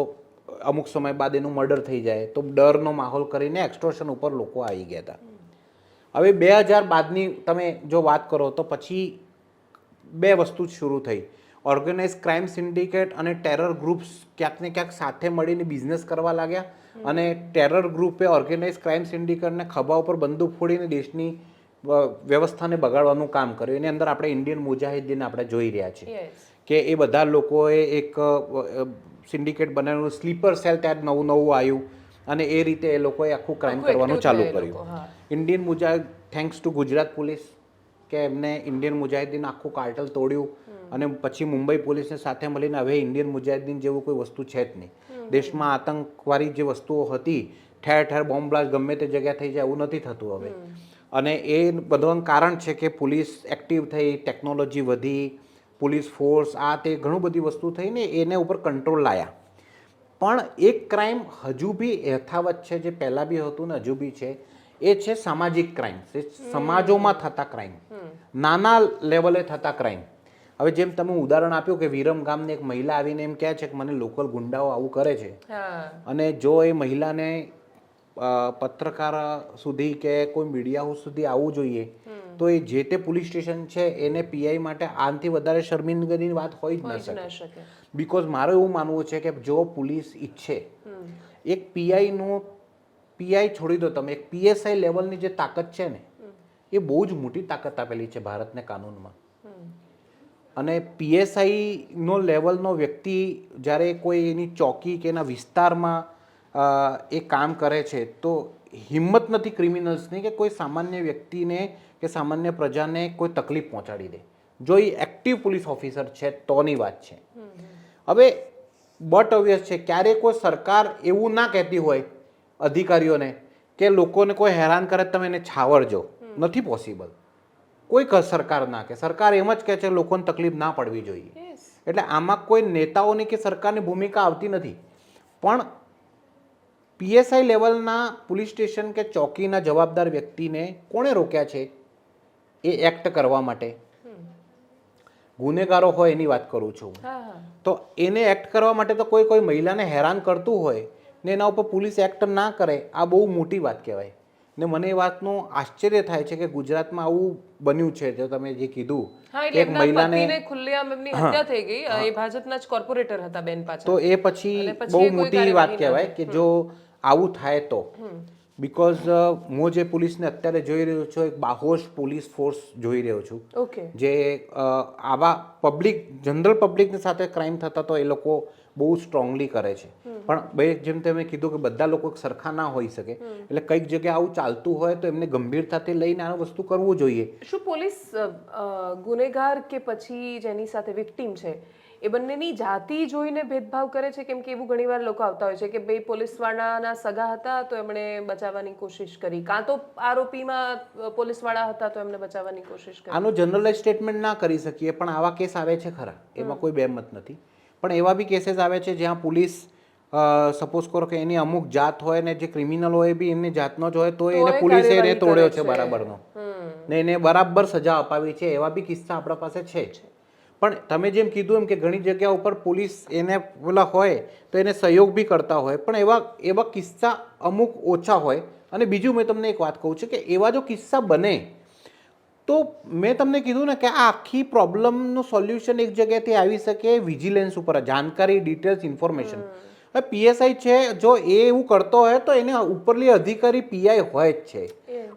S2: અમુક સમય બાદ એનું મર્ડર થઈ જાય. તો ડરનો માહોલ કરીને એક્સટોર્શન ઉપર લોકો આવી ગયા હતા. હવે 2000 બાદની તમે જો વાત કરો તો પછી બે વસ્તુ જ શરૂ થઈ. ઓર્ગેનાઇઝ ક્રાઇમ સિન્ડિકેટ અને ટેરર ગ્રુપ્સ ક્યાંક ને ક્યાંક સાથે મળીને બિઝનેસ કરવા લાગ્યા અને ટેરર ગ્રુપે ઓર્ગેનાઇઝ ક્રાઇમ સિન્ડિકેટને ખભા ઉપર બંદૂક ફોડીને દેશની વ્યવસ્થાને બગાડવાનું કામ કર્યું. એની અંદર આપણે ઇન્ડિયન મુજાહિદીન આપણે જોઈ રહ્યા છીએ કે એ બધા લોકોએ એક સિન્ડિકેટ બનાવ્યું, સ્લીપર સેલ ત્યાં નવું આવ્યું અને એ રીતે એ લોકોએ આખું ક્રાઇમ કરવાનું ચાલુ કર્યું. Indian Mujahid, thanks to Gujarat police કે એમને ઇન્ડિયન મુજાહિદીન આખું કાર્ટલ તોડ્યું અને પછી મુંબઈ પોલીસને સાથે મળીને હવે ઇન્ડિયન મુજાહિદીન જેવું કોઈ વસ્તુ છે જ નહીં. દેશમાં આતંકવાદી જે વસ્તુઓ હતી, ઠેર ઠેર બોમ્બ બ્લાસ્ટ ગમે તે જગ્યા થઈ જાય એવું નથી થતું હવે. અને એ બધાનું કારણ છે કે પોલીસ એક્ટિવ થઈ, ટેકનોલોજી વધી, પોલીસ ફોર્સ આ તે ઘણું બધી વસ્તુ થઈને એને ઉપર કંટ્રોલ લાયા. પણ એક ક્રાઇમ હજુ બી યથાવત છે, જે પહેલાં બી હતું ને હજુ બી છે, એ છે સામાજિક ક્રાઇમ. સમાજોમાં થતા ક્રાઇમ, નાના લેવલે થતા ક્રાઇમ. હવે જેમ તમે ઉદાહરણ આપ્યું કે વિરમ ગામની એક મહિલા આવીને એમ કહે છે કે મને લોકલ ગુંડાઓ આવું કરે છે અને જો એ મહિલાને પત્રકાર સુધી કે કોઈ મીડિયા હાઉસ સુધી આવવું જોઈએ તો એ જે તે પોલીસ સ્ટેશન છે એને પીઆઈ માટે આનાથી વધારે શર્મિંદગીની વાત હોય જ ન શકે. બિકોઝ મારું એવું માનવું છે કે જો પોલીસ ઈચ્છે, એક પીઆઈ છોડી દો તમે, એક પીએસઆઈ લેવલની જે તાકાત છે ને એ બહુ જ મોટી તાકાત આપેલી છે ભારતને કાનૂનમાં. અને પીએસઆઈનો લેવલનો વ્યક્તિ જ્યારે કોઈ એની ચોકી કે એના વિસ્તારમાં એ કામ કરે છે તો હિંમત નથી ક્રિમિનલ્સની કે કોઈ સામાન્ય વ્યક્તિને કે સામાન્ય પ્રજાને કોઈ તકલીફ પહોંચાડી દે. જો એ એક્ટિવ પોલીસ ઓફિસર છે તોની વાત છે. હવે બટ ઓબ્વિયસ છે ક્યારે કોઈ સરકાર એવું ના કહેતી હોય અધિકારીઓને કે લોકોને કોઈ હેરાન કરે તમે એને છાવરજો, નથી પોસિબલ. કોઈ સરકાર ના કે, સરકાર એમ જ કહે છે લોકોને તકલીફ ના પડવી જોઈએ. એટલે આમાં કોઈ નેતાઓની કે સરકારની ભૂમિકા આવતી નથી. પણ પીએસઆઈ લેવલના પોલીસ સ્ટેશન કે ચોકીના જવાબદાર વ્યક્તિને કોણે રોક્યા છે એ એક્ટ કરવા માટે? ગુનેગારો હોય એની વાત કરું છું. તો એને એક્ટ કરવા માટે તો કોઈ મહિલાને હેરાન કરતું હોય ને એના ઉપર પોલીસ એક્ટ ના કરે, આ બહુ મોટી વાત કહેવાય. ને મને એ વાતનું આશ્ચર્ય થાય છે કે ગુજરાતમાં આવું બન્યું છે. જો તમે જે કીધું
S1: હા,
S2: કે
S1: એટલે
S2: એક
S1: એમના
S2: મહિલાને,
S1: પતિને ખુલ્લેઆમ એમની હત્યા થઈ ગઈ. એ ભાજપના જ કોર્પોરેટર હતા બેન પાછળ.
S2: તો એ પછી
S1: અને પછી
S2: બહુ
S1: એ કોઈ
S2: મોટી વાત
S1: કાર્યવાહી
S2: કહેવાય
S1: ન
S2: કે જો આવું થાય તો. બિકોઝ હું જે પોલીસને અત્યારે જોઈ રહ્યો છું, એક બાહોશ પોલીસ ફોર્સ જોઈ રહ્યો છું,
S1: ઓકે.
S2: જે આવા પબ્લિક, જનરલ પબ્લિકની સાથે ક્રાઇમ થતા તો એ લોકો બહુ સ્ટ્રોંગલી કરે છે. પણ જેમ તમે કીધું કે બધા લોકો સરખા ના હોઈ શકે, એટલે કઈક જગ્યાએ આવું ચાલતું હોય તો એમને ગંભીરતાથી લઈને આ વસ્તુ કરવું જોઈએ.
S1: શું પોલીસ ગુનેગાર કે પછી જેની સાથે વિક્ટીમ છે એ બંનેની જાતિ જોઈને ભેદભાવ કરે છે? કેમ કે એવું ઘણીવાર લોકો આવતા હોય છે કે ભાઈ પોલીસવાળાના સગા હતા તો એમણે બચાવવાની કોશિશ કરી, કાં તો આરોપીમાં પોલીસવાળા હતા તો એમને બચાવવાની કોશિશ કરી.
S2: આનું જનરલાઇઝ સ્ટેટમેન્ટ ના કરી શકીએ, પણ આવા કેસ આવે છે ખરા, એમાં કોઈ બેમત નથી. પણ એવા બી કેસીસ આવે છે જ્યાં પોલીસ સપોઝ કરો કે એની અમુક જાત હોય ને જે ક્રિમિનલ હોય બી એમની જાતનો જ હોય તો એને પોલીસે એને તોડ્યો છે બરાબરનો, ને એને બરાબર સજા અપાવી છે. એવા બી કિસ્સા આપણા પાસે છે. પણ તમે જેમ કીધું એમ કે ઘણી જગ્યા ઉપર પોલીસ એને પેલા હોય તો એને સહયોગ બી કરતા હોય, પણ એવા કિસ્સા અમુક ઓછા હોય. અને બીજું મેં તમને એક વાત કહું છું કે એવા જો કિસ્સા બને તો મેં તમને કીધું ને કે આ આખી પ્રોબ્લેમનું સોલ્યુશન એક જગ્યાએથી આવી શકે વિજિલન્સ ઉપર, જાણકારી, ડિટેલ્સ, ઇન્ફોર્મેશન. હવે પીએસઆઈ છે, જો એ એવું કરતો હોય તો એને ઉપરલી અધિકારી પીઆઈ હોય જ છે.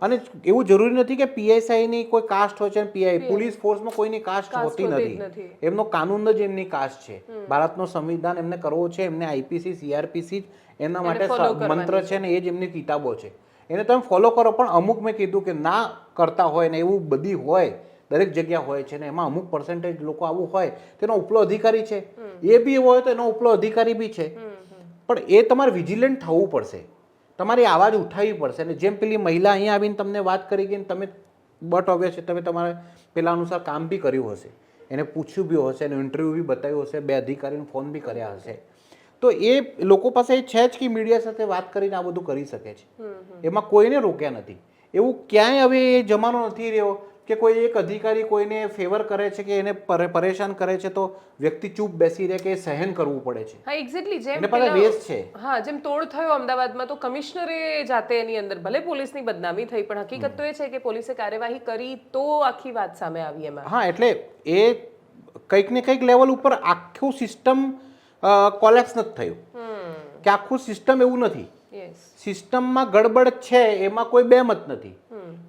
S2: અને એવું જરૂરી નથી કે પીએસઆઈની કોઈ કાસ્ટ હોય છે અને પીઆઈ, પોલીસ ફોર્સમાં કોઈની કાસ્ટ હોતી નથી. એમનો કાનૂન જ એમની કાસ્ટ છે. ભારતનો સંવિધાન એમને કરવો છે, એમને આઈપીસી, સીઆરપીસી એમના માટે મંત્ર છે ને એ જ એમની કિતાબો છે. એને તમે ફોલો કરો. પણ અમુક મેં કીધું કે ના કરતા હોય ને એવું બધી હોય, દરેક જગ્યા હોય છે ને એમાં અમુક પર્સન્ટેજ લોકો આવું હોય તેનો ઉપલો અધિકારી છે, એ બી એવો હોય તો એનો ઉપલો અધિકારી બી છે. પણ એ તમારે વિજિલન્ટ થવું પડશે, તમારી આવાજ ઉઠાવવી પડશે. અને જેમ પેલી મહિલા અહીંયા આવીને તમને વાત કરી ગઈ, તમે બટ ઓબ્વિયસ છે, તમે તમારે પેલા અનુસાર કામ બી કર્યું હશે, એને પૂછ્યું બી હશે, એને ઇન્ટરવ્યૂ બી બતાવ્યું હશે, 2 અધિકારીને ફોન બી કર્યા હશે. તો એ લોકો પાસે છે જ કે મીડિયા સાથે વાત કરીને આ બધું કરી શકે છે. એમાં કોઈને રોક્યા નથી. એવું ક્યાંય હવે એ જમાનો નથી રહ્યો કે કોઈ એક અધિકારી કોઈને ફેવર કરે છે કે એને પરેશાન કરે છે તો વ્યક્તિ ચૂપ બેસી રહે કે સહન કરવું પડે છે.
S1: હા, એક્ઝેક્ટલી. જેમ
S2: એને પાસે વેસ્ટ છે.
S1: હા, જેમ તોડ થયો અમદાવાદમાં તો કમિશનરે જાતે એની અંદર ભલે પોલીસની બદનામી થઈ, પણ હકીકત તો એ છે કે પોલીસે કાર્યવાહી કરી તો આખી વાત સામે આવી એમાં.
S2: હા, એટલે એ કંઈક ને કંઈક લેવલ ઉપર આખું સિસ્ટમ કોલેપ્સ નથી થયું કે આખું સિસ્ટમ એવું નથી. સિસ્ટમમાં ગડબડ છે, એમાં કોઈ બેમત નથી.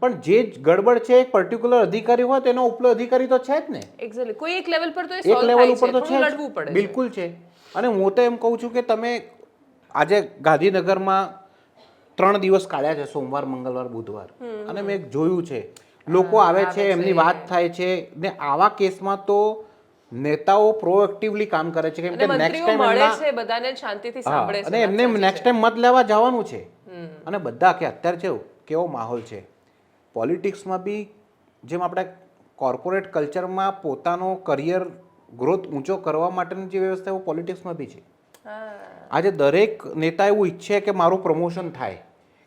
S2: પણ જે ગડબડ છે એક પર્ટિક્યુલર અધિકારી હોય તો એનો ઉપલો અધિકારી તો છે જ ને.
S1: એક્ઝેક્ટલી. કોઈ એક લેવલ પર તો એ
S2: એક
S1: સોલ્વ
S2: લેવલ
S1: થાય
S2: ઉપર
S1: છે,
S2: તો
S1: થોડું લડવું પડે.
S2: બિલકુલ છે. અને હું તો એમ કહું છું કે તમે આજે ગાંધીનગરમાં 3 દિવસ કાઢ્યા છે, સોમવાર, મંગળવાર, બુધવાર, અને મેં જોયું છે લોકો આવે છે, એમની વાત થાય છે. ને આવા કેસમાં તો નેતાઓ પ્રોએક્ટિવલી કામ કરે છે, કેમ કે નેક્સ્ટ ટાઈમ
S1: મળે છે, બધાને શાંતિથી સાંભળે છે,
S2: અને એમને નેક્સ્ટ ટાઈમ મત લેવા જવાનું છે. અને બધા કે અત્યારે કેવો માહોલ છે પોલિટિક્સમાં બી, જેમ આપણે કોર્પોરેટ કલ્ચરમાં પોતાનો કરિયર ગ્રોથ ઊંચો કરવા માટેની જે વ્યવસ્થા એવું પોલિટિક્સમાં બી છે. આજે દરેક નેતા એવું ઈચ્છે કે મારું પ્રમોશન થાય,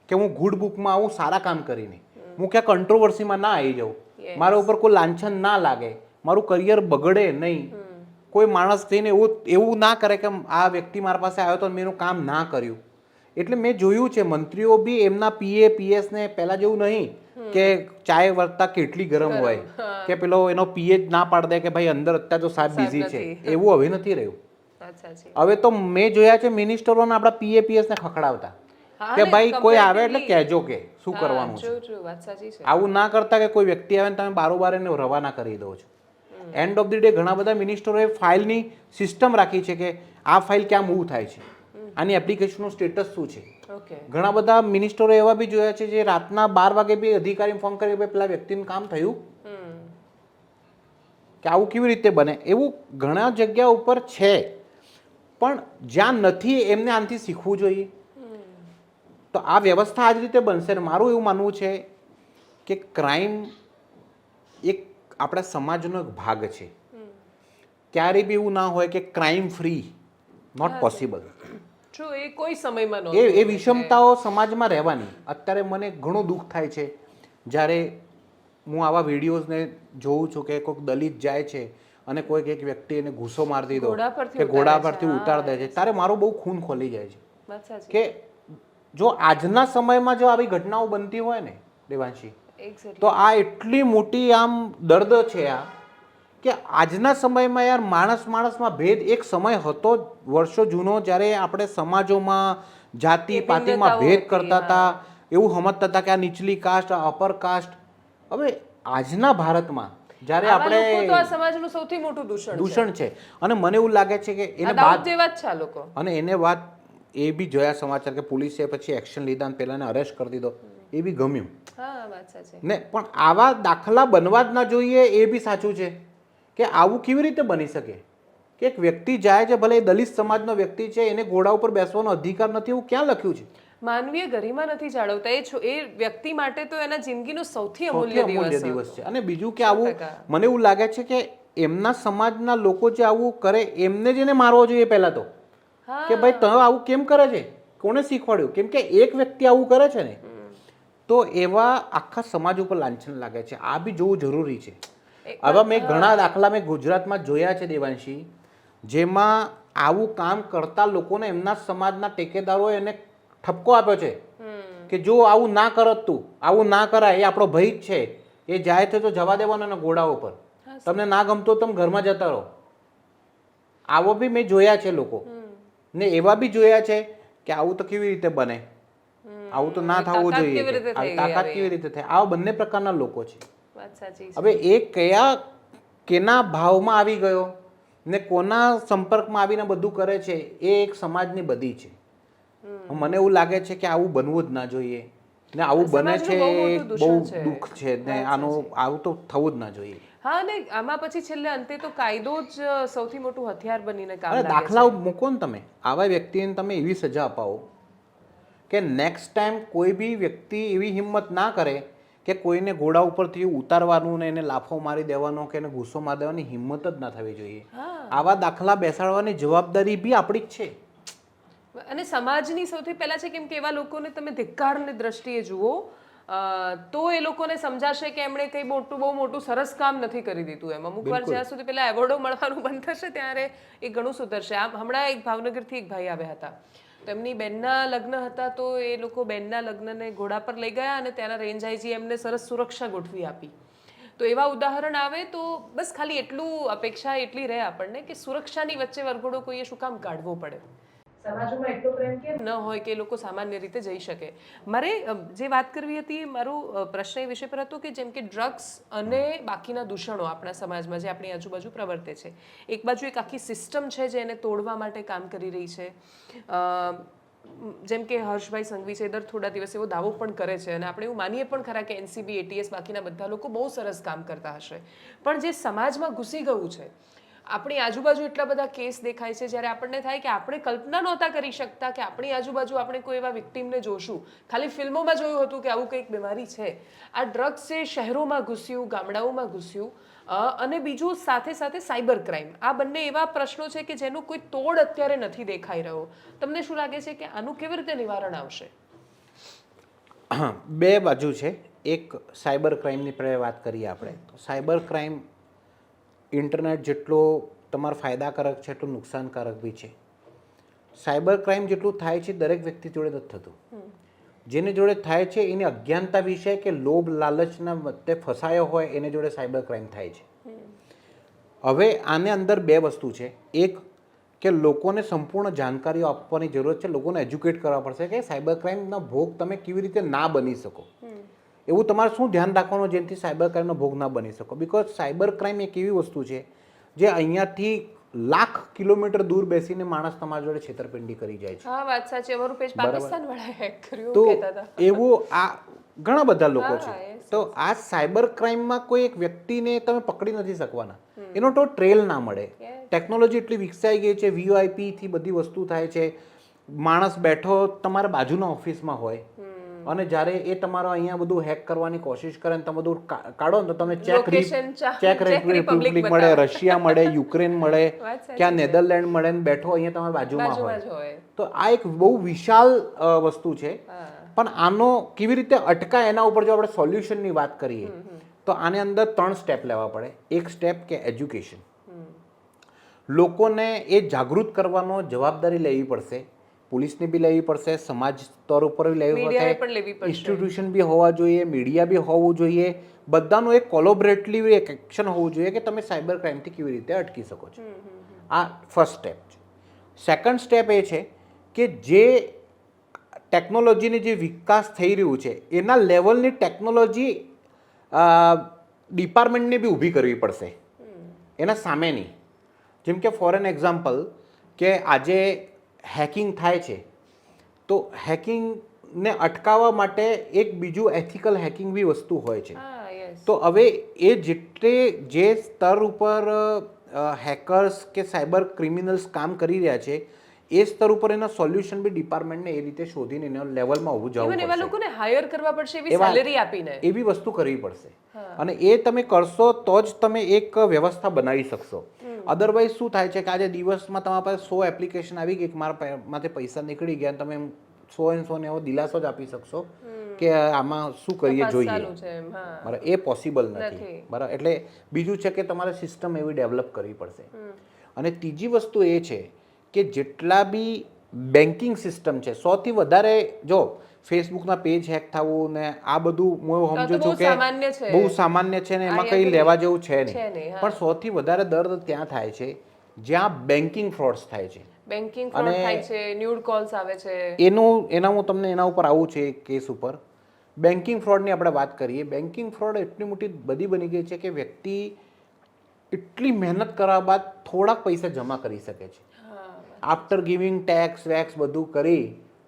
S2: કે હું ગુડ બુકમાં આવું સારા કામ કરીને, હું ક્યાં કંટ્રોવર્સીમાં ના આવી જાઉં, મારા ઉપર કોઈ લાંછન ના લાગે, મારું કરિયર બગડે નહીં. કોઈ માણસ થઈને એવું ના કરે કે આ વ્યક્તિ મારા પાસે આવ્યો તો મેં એનું કામ ના કર્યું. એટલે મેં જોયું છે મંત્રીઓ બી એમના પીએ પીએસને પહેલાં જેવું નહીં કે ચાય વર્તા કેટલી ગરમ હોય કે પેલો એનો પીએ જ ના પાડ દે કે ભાઈ અંદર અત્યારે તો સાહેબ બિઝી છે. એવું હવે નથી રહ્યું. હવે તો મેં જોયા છે મિનિસ્ટરોને આપણા પીએ પીએસને ખખડાવતા કે ભાઈ કોઈ આવે એટલે કહેજો કે શું કરવાનું છે. આવું ના કરતા કે કોઈ વ્યક્તિ આવે ને તમે બારોબાર એને રવાના કરી દો છો. એન્ડ ઓફ ધી ડે ઘણા બધા મિનિસ્ટરોએ ફાઇલની સિસ્ટમ રાખી છે કે આ ફાઇલ ક્યાં મૂવ થાય છે, આની એપ્લિકેશનનું સ્ટેટસ શું છે. ઘણા બધા મિનિસ્ટરો એવા બી જોયા છે જે રાતના 12 વાગે બી અધિકારી ફોન કરી ભાઈ પેલા વ્યક્તિનું કામ થયું, કે આવું કેવી રીતે બને. એવું ઘણા જગ્યા ઉપર છે, પણ જ્યાં નથી એમને આનાથી શીખવું જોઈએ. તો આ વ્યવસ્થા આ જ રીતે બનશે. ને મારું એવું માનવું છે કે ક્રાઇમ એક આપણા સમાજનો એક ભાગ છે. ક્યારેય બી એવું ના હોય કે ક્રાઇમ ફ્રી, નોટ પોસિબલ.
S1: એ કોઈ સમયમાં
S2: એ વિષમતાઓ સમાજમાં રહેવાની. અત્યારે મને ઘણું દુઃખ થાય છે જ્યારે હું આવા વિડીયોઝને જોઉં છું કે કોઈક દલિત જાય છે અને કોઈક એક વ્યક્તિ એને ગુસ્સો મારી દીધો કે ઘોડા પરથી ઉતાર દે છે, ત્યારે મારું બહુ ખૂન ખોલી જાય છે.
S1: વાત સાચી.
S2: કે જો આજના સમયમાં જો આવી ઘટનાઓ બનતી હોય ને દેવાંશી,
S1: Exactly.
S2: તો આ એટલી મોટી આમ દર્દ છે આ, કે આજના સમયમાં યાર માણસમાં ભેદ એક સમય હતો વર્ષો જૂનો, જ્યારે આપણે સમાજોમાં જાતિ
S1: એ
S2: પાતિમાં
S1: ભિન્નતાઓ
S2: ભેદ
S1: હતી,
S2: કરતા હતા, એવું સમજતા હતા કે આ નીચલી કાસ્ટ, આ અપર કાસ્ટ. હવે આજના ભારતમાં જ્યારે
S1: આવા લોકો તો આ
S2: આપણે
S1: સમાજનું સૌથી મોટું દૂષણ છે.
S2: દૂષણ છે, અને મને એવું લાગે છે કે એને
S1: આ દાઉદ
S2: બાદ
S1: જેવા જ છે આ લોકો.
S2: અને એને વાત એ બી જોયા સમાચાર કે પોલીસે પછી એક્શન લીધા અને પેલાને અરેસ્ટ કરી દીધો, એ બી ગમ્યું
S1: હા, વાત સાચી.
S2: ને. પણ આવા દાખલા બનવા જ ના જોઈએ, એ બી સાચું છે કે આવું કેવી રીતે બની શકે કે એક વ્યક્તિ જાય છે, ભલે એ દલિત સમાજનો વ્યક્તિ છે, એને ઘોડા ઉપર બેસવાનો અધિકાર નથી, એવું ક્યાં લખ્યું છે?
S1: માનવીય ગરિમા નથી જાળવતા એ વ્યક્તિ માટે તો એના જિંદગીનો સૌથી
S2: સૌથી
S1: અમૂલ્ય
S2: અમૂલ્ય
S1: દિવસ
S2: દિવસ છે. અને બીજું કે આવું
S1: 100%.
S2: મને એવું લાગે છે કે એમના સમાજના લોકો જે આવું કરે એમને જ એને મારવો જોઈએ પહેલા તો,
S1: હા.
S2: કે ભાઈ તમે આવું કેમ કરે છે, કોને શીખવાડ્યું? કેમ કે એક વ્યક્તિ આવું કરે છે ને, તો એવા આખા સમાજ ઉપર લાંછન લાગે છે. આ બી જોવું જરૂરી છે. આવા મેં ઘણા દાખલા મેં ગુજરાતમાં જોયા છે દેવાંશી, જેમાં આવું કામ કરતા લોકોને એમના સમાજના ટેકેદારોએ એને ઠપકો આપ્યો છે કે જો આવું ના કરત, તું આવું ના કરાય, એ આપણો ભય જ છે, એ જાય છે તો જવા દેવાનો એના ઘોડા ઉપર, તમને ના ગમતો તમે ઘરમાં જતા રહો. આવો બી મેં જોયા છે લોકો, ને એવા બી જોયા છે કે આવું તો કેવી રીતે બને, આવું તો ના થવું જોઈએ, તાકાત કેવી રીતે થાય. આવા બંને પ્રકારના લોકો છે.
S1: વાત સાચી છે.
S2: હવે એ કેના ભાવમાં આવી ગયો ને કોના સંપર્કમાં આવીને બધું કરે છે, એ એક સમાજની બધી છે. મને એવું લાગે છે કે આવું બનવું જ ના જોઈએ, ને આવું બને છે બહુ દુઃખ છે, ને આવું તો થવું જ ના જોઈએ.
S1: હા, અને આમાં પછી છેલ્લે અંતે તો કાયદો જ સૌથી મોટું હથિયાર બનીને કામ
S2: અને
S1: લાગે છે.
S2: દાખલા મૂકો ને તમે, આવા વ્યક્તિને તમે એવી સજા અપાવો કે નેક્સ્ટ ટાઈમ કોઈ બી વ્યક્તિ એવી હિંમત ના કરે કે કોઈને ઘોડા ઉપરથી ઉતારવાનું ને એને લાફો મારી દેવાનો કે એને ગુસ્સો મારી દેવાની હિંમત જ ના થવી જોઈએ. આવા દાખલા બેસાડવાની જવાબદારી બી આપણી જ છે.
S1: અને સમાજની સૌથી પહેલા છે, કેમ કે એવા લોકોને તમે ધિક્કારની દ્રષ્ટિએ જુઓ તો એ લોકોને સમજાશે કે એમણે કંઈ બહુ મોટું સરસ કામ નથી કરી દીધું. એમ અમુક વાર જ્યાં સુધી પેલા એવોર્ડો મળવાનું બંધ થશે ત્યારે એ ઘણું સુધરશે. આમ હમણાં એક ભાવનગરથી એક ભાઈ આવ્યા હતા, તો એમની બેનના લગ્ન હતા, તો એ લોકો બેનના લગ્નને ઘોડા પર લઈ ગયા અને ત્યાંના રેન્જ આઈજી એમને સરસ સુરક્ષા ગોઠવી આપી. તો એવા ઉદાહરણ આવે તો બસ ખાલી એટલું અપેક્ષા એટલી રહે આપણને કે સુરક્ષાની વચ્ચે વરઘોડો કોઈએ શું કામ કાઢવો પડે. સમાજમાં એટલો પ્રેમ કેમ ન હોય કે એ લોકો સામાન્ય રીતે જઈ શકે. મારે જે વાત કરવી હતી, મારો પ્રશ્ન એ વિષય પર હતો કે જેમ કે ડ્રગ્સ અને બાકીના દૂષણો આપણા સમાજમાં જે આપણી આજુબાજુ પ્રવર્તે છે, એક બાજુ એક આખી સિસ્ટમ છે જે એને તોડવા માટે કામ કરી રહી છે. જેમ કે હર્ષભાઈ સંઘવી છે, દર થોડા દિવસે એવો દાવો પણ કરે છે અને આપણે એવું માનીએ પણ ખરા કે એનસીબી, એટીએસ, બાકીના બધા લોકો બહુ સરસ કામ કરતા હશે, પણ જે સમાજમાં ઘૂસી ગયું છે, આપણી આજુબાજુ એટલા બધા કેસ દેખાય છે, જ્યારે આપણને થાય કે આપણે કલ્પના નહોતા કરી શકતા કે આપણી આજુબાજુ આપણે કોઈ એવા વિક્ટીમને જોશું. ખાલી ફિલ્મોમાં જોયું હતું કે આવું કંઈક બીમારી છે. આ ડ્રગ્સ છે શહેરોમાં ઘૂસ્યું, ગામડાઓમાં ઘૂસ્યું, અને બીજું સાથે સાથે સાયબર ક્રાઇમ. આ બંને એવા પ્રશ્નો છે કે જેનું કોઈ તોડ અત્યારે નથી દેખાઈ રહ્યો. તમને શું લાગે છે કે આનું કેવી રીતે નિવારણ આવશે?
S2: બે બાજુ છે. એક સાયબર ક્રાઇમની વાત કરીએ આપણે, તો સાયબર ક્રાઇમ ઇન્ટરનેટ જેટલો તમારો ફાયદાકારક છે એટલું નુકસાનકારક બી છે. સાયબર ક્રાઇમ જેટલું થાય છે દરેક વ્યક્તિ જોડે નથી થતું. જેની જોડે થાય છે એની અજ્ઞાનતા વિશે કે લોભ લાલચના વચ્ચે ફસાયો હોય એને જોડે સાયબર ક્રાઇમ થાય છે. હવે આને અંદર બે વસ્તુ છે. એક કે લોકોને સંપૂર્ણ જાણકારીઓ આપવાની જરૂરત છે, લોકોને એજ્યુકેટ કરવા પડશે કે સાયબર ક્રાઇમનો ભોગ તમે કેવી રીતે ના બની શકો. એવું તમારે શું ધ્યાન રાખવાનું જેનાથી સાયબર ક્રાઇમનો ભોગ ના બની શકો? બિકોઝ સાયબર ક્રાઇમ એક એવી વસ્તુ છે જે અહીંયાથી લાખ કિલોમીટર દૂર બેસીને માણસ તમારા જોડે છેતરપિંડી કરી જાય છે.
S1: હા, વાત સાચી. અમારું પેજ પાકિસ્તાન વાળાએ હેક કર્યું
S2: તો
S1: કહેતા હતા.
S2: એવું આ ઘણા બધા લોકો છે. તો આ સાયબર ક્રાઇમમાં કોઈ એક વ્યક્તિને તમે પકડી નથી શકવાના, એનો તો ટ્રેલ ના મળે. ટેકનોલોજી એટલી વિકસાઈ ગઈ છે, વીઆઈપી થી બધી વસ્તુ થાય છે. માણસ બેઠો તમારા બાજુના ઓફિસમાં હોય અને જ્યારે એ તમારો અહીંયા બધું હેક કરવાની કોશિશ કરે ને તમે બધું કાઢો ને તો તમે ચેક રિપબ્લિક મળે, રશિયા મળે, યુક્રેન મળે, ક્યાં નેધરલેન્ડ મળે ને બેઠો અહીંયા તમારા બાજુમાં હોય. તો આ એક બહુ વિશાળ વસ્તુ છે. પણ આનો કેવી રીતે અટકાય એના ઉપર જો આપણે સોલ્યુશનની વાત કરીએ તો આને અંદર 3 સ્ટેપ લેવા પડે. એક સ્ટેપ કે એજ્યુકેશન. લોકોને એ જાગૃત કરવાનો જવાબદારી લેવી પડશે. પોલીસને બી લેવી પડશે, સમાજ સ્તર ઉપર બી લેવી
S1: મીડિયાએ પણ લેવી પડશે.
S2: ઇન્સ્ટિટ્યુશન બી હોવા જોઈએ, મીડિયા બી હોવું જોઈએ, બધાનું એક કોલોબરેટિવ એક એક્શન હોવું જોઈએ કે તમે સાયબર ક્રાઇમથી કેવી રીતે અટકી શકો છો. આ ફર્સ્ટ સ્ટેપ છે. સેકન્ડ સ્ટેપ એ છે કે જે ટેકનોલોજીની જે વિકાસ થઈ રહ્યું છે એના લેવલની ટેકનોલોજી ડિપાર્ટમેન્ટને બી ઊભી કરવી પડશે એના સામેની. જેમ કે ફોર એન એક્ઝામ્પલ કે આજે હેકિંગ થાય છે તો હેકિંગને અટકાવવા માટે એક બીજું એથિકલ હેકિંગ બી વસ્તુ હોય છે.
S1: હા યસ.
S2: તો હવે એ જે સ્તર ઉપર હેકર્સ કે સાયબર ક્રિમિનલ્સ કામ કરી રહ્યા છે એ સ્તર ઉપર એના સોલ્યુશન બી ડિપાર્ટમેન્ટને એ રીતે શોધીને એના લેવલમાં ઊભું જવું
S1: ઇવન એવા
S2: પડશે.
S1: લોકોને હાયર કરવા પડશે એવી સેલેરી આપીને.
S2: એવી વસ્તુ કરવી પડશે અને એ તમે કરશો તો જ તમે એક વ્યવસ્થા બનાવી શકશો. અધરવાઇઝ શું થાય છે કે આજે દિવસમાં તમારા પાસે 100 એપ્લિકેશન આવી ગઈ કે મારા માથે પૈસા નીકળી ગયા, તમે 100 ને એવો દિલાસો જ આપી શકશો કે આમાં શું કરીએ જોઈએ.
S1: ચાલુ છે એમ, હા.
S2: બરાબર, એ પોસિબલ નથી. બરાબર, એટલે બીજું છે કે તમારે સિસ્ટમ એવી ડેવલપ કરવી પડશે. અને ત્રીજી વસ્તુ એ છે કે જેટલા બી બેન્કિંગ સિસ્ટમ છે, સૌથી વધારે જો ફેસબુકના પેજ હેક થવું ને આ બધું હું સમજુ છું કે બહુ સામાન્ય છે ને એમાં કંઈ લેવા જેવું છે નહીં. પણ સૌથી વધારે દર્દ ત્યાં થાય છે જ્યાં બેન્કિંગ ફ્રોડ્સ થાય છે.
S1: બેન્કિંગ ફ્રોડ થાય છે, ન્યૂડ કોલ્સ આવે છે.
S2: હું તમને એના ઉપર આવું છે એક કેસ ઉપર. બેન્કિંગ ફ્રોડની આપણે વાત કરીએ. બેન્કિંગ ફ્રોડ એટલી મોટી બધી બની ગઈ છે કે વ્યક્તિ એટલી મહેનત કરવા બાદ થોડાક પૈસા જમા કરી શકે છે. આફ્ટર ગિવિંગ ટેક્સ વેક્સ બધું કરી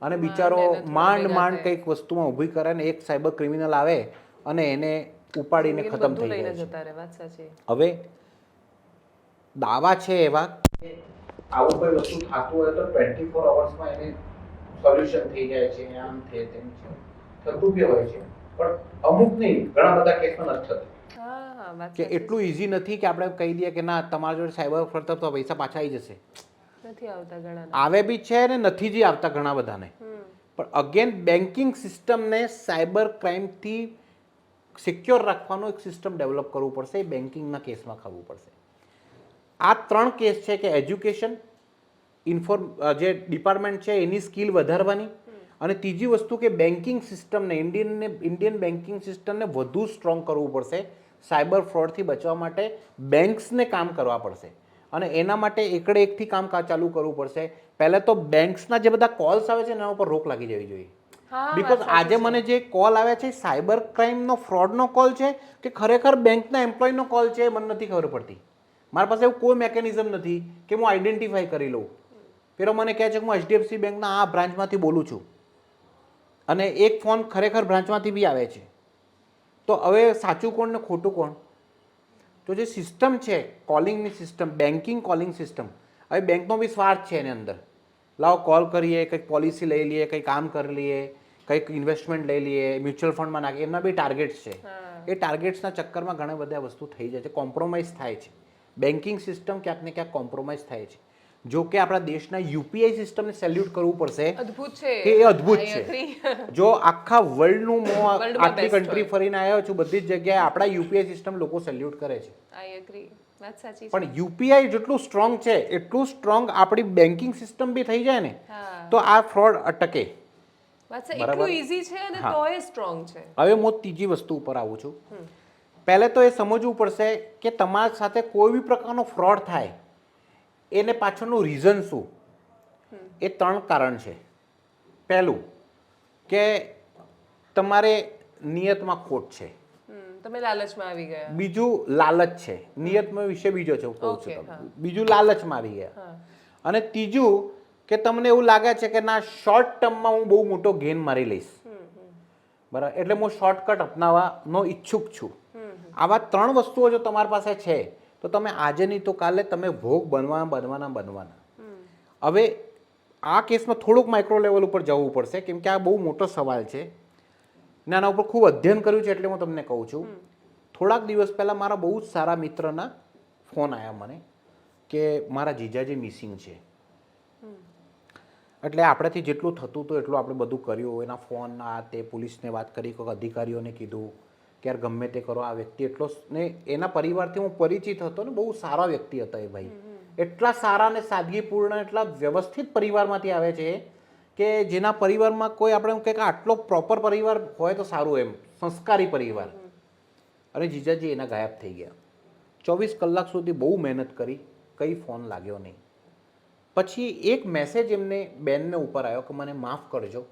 S2: અને બિચારો માંડ કંઈક વસ્તુમાં ઊભી કરે ને એક સાયબર ક્રિમિનલ આવે અને એને ઉપાડીને ખતમ થઈ જાય છે. હવે દાવા છે એવા આવું કોઈ વસ્તુ થતું હોય તો 24 અવર્સમાં એને સોલ્યુશન થઈ જાય છે, આમ છે તેમ છે, થતું બી હોય છે. પણ અમુક નહીં, ઘણા બધા કેસમાં નથી થતું. કે એટલું ઈઝી નથી કે આપણે કહી દઈએ કે ના તમારા જોડે સાયબર ફ્રોડ તો પૈસા પાછા આવી જશે.
S1: નથી આવતા ઘણા.
S2: આવે બી છે ને નથી જ આવતા ઘણા બધાને. પણ અગેન બેન્કિંગ સિસ્ટમને સાયબર ક્રાઇમથી સિક્યોર રાખવાનો એક સિસ્ટમ ડેવલપ કરવું પડશે. એ બેન્કિંગના કેસમાં કરવું પડશે. આ 3 કેસ છે કે એજ્યુકેશન, જે ડિપાર્ટમેન્ટ છે એની સ્કિલ વધારવાની, અને ત્રીજી વસ્તુ કે બેન્કિંગ સિસ્ટમને ઇન્ડિયન બેન્કિંગ સિસ્ટમને વધુ સ્ટ્રોંગ કરવું પડશે. સાયબર ફ્રોડથી બચવા માટે બેન્ક્સને કામ કરવા પડશે અને એના માટે એકથી કામ ચાલુ કરવું પડશે. પહેલાં તો બેન્ક્સના જે બધા કોલ્સ આવે છે એના ઉપર રોક લાગી જવી જોઈએ. બીકોઝ આજે મને જે કોલ આવે છે સાયબર ક્રાઇમનો ફ્રોડનો કોલ છે કે ખરેખર બેંકના એમ્પ્લોયનો કોલ છે મને નથી ખબર પડતી. મારા પાસે એવું કોઈ મેકેનિઝમ નથી કે હું આઈડેન્ટિફાઈ કરી લઉં. પેલો મને કહે છે કે હું HDFC બેંકના આ બ્રાન્ચમાંથી બોલું છું અને એક ફોન ખરેખર બ્રાન્ચમાંથી બી આવે છે. તો હવે સાચું કોણ ને ખોટું કોણ? તો જે સિસ્ટમ છે કોલિંગની સિસ્ટમ, બેન્કિંગ કોલિંગ સિસ્ટમ, હવે બેંકનો બી સ્વાર્થ છે એની અંદર. લાવો કોલ કરીએ, કંઈક પોલિસી લઈ લઈએ, કંઈક કામ કરી લઈએ, કંઈક ઇન્વેસ્ટમેન્ટ લઈ લઈએ, મ્યુચ્યુઅલ ફંડમાં નાખીએ, એમના બી ટાર્ગેટ્સ છે. એ ટાર્ગેટ્સના ચક્કરમાં ઘણા બધા વસ્તુ થઈ જાય છે, કોમ્પ્રોમાઇઝ થાય છે. બેન્કિંગ સિસ્ટમ ક્યાંક ને ક્યાંક કોમ્પ્રોમાઇઝ થાય છે. જો કે આપણા દેશના યુપીઆઈ સિસ્ટમને સેલ્યુટ કરવું પડશે કે એ અદ્ભુત છે. જો આખા વર્લ્ડનું આટલી કન્ટ્રી ફરીને આવ્યો છું બધી જ જગ્યાએ આપણા યુપીઆઈ સિસ્ટમ લોકો સેલ્યુટ કરે છે. પણ યુપીઆઈ જેટલું સ્ટ્રોંગ છે એટલું સ્ટ્રોંગ આપણી બેન્કિંગ સિસ્ટમ બી થઈ જાય ને તો આ ફ્રોડ અટકે.
S1: એટલું ઈઝી છે અને તોય સ્ટ્રોંગ છે.
S2: હવે હું ત્રીજી વસ્તુ ઉપર આવું છું. પહેલે તો એ સમજવું પડશે કે તમારા સાથે કોઈ બી પ્રકારનો ફ્રોડ થાય એને પાછળનું રીઝન શું. એ 3 કારણ છે. પહેલું કે તમારે નિયતમાં ખોટ છે,
S1: તમે લાલચમાં આવી ગયા.
S2: બીજું લાલચ છે, નિયતમાં વિશે બીજો છે હું કહું છું. બીજું લાલચમાં આવી ગયા. અને ત્રીજું કે તમને એવું લાગે છે કે ના શોર્ટ ટર્મમાં હું બહુ મોટો ગેઇન મારી લઈશ. બરાબર, એટલે હું શોર્ટકટ અપનાવવાનો ઈચ્છુક છું. આવા 3 વસ્તુઓ જો તમારી પાસે છે તો તમે આજે નહીં તો કાલે તમે ભોગ બનવાના. હવે આ કેસમાં થોડુંક માઇક્રો લેવલ ઉપર જવું પડશે કેમ કે આ બહુ મોટો સવાલ છે. આના ઉપર ખૂબ અધ્યયન કર્યું છે એટલે હું તમને કહું છું. થોડાક દિવસ પહેલાં મારા બહુ જ સારા મિત્રના ફોન આવ્યા મને કે મારા જીજાજી મિસિંગ છે. એટલે આપણાથી જેટલું થતું હતું એટલું આપણે બધું કર્યું. એના ફોન આ તે પોલીસને વાત કરી, કોઈ અધિકારીઓને કીધું કે યાર ગમે તે કરો, આ વ્યક્તિ એટલો ને એના પરિવારથી હું પરિચિત હતો ને બહુ સારા વ્યક્તિ હતા એ ભાઈ. એટલા સારા ને સાદગીપૂર્ણ, એટલા વ્યવસ્થિત પરિવારમાંથી આવે છે કે જેના પરિવારમાં કોઈ આપણે એમ કહે કે આટલો પ્રોપર પરિવાર હોય તો સારું, એમ સંસ્કારી પરિવાર. અરે જીજાજી એના ગાયબ થઈ ગયા. 24 કલાક સુધી બહુ મહેનત કરી, કંઈ ફોન લાગ્યો નહીં. પછી એક મેસેજ એમને બેનને ઉપર આવ્યો કે મને માફ કરજો,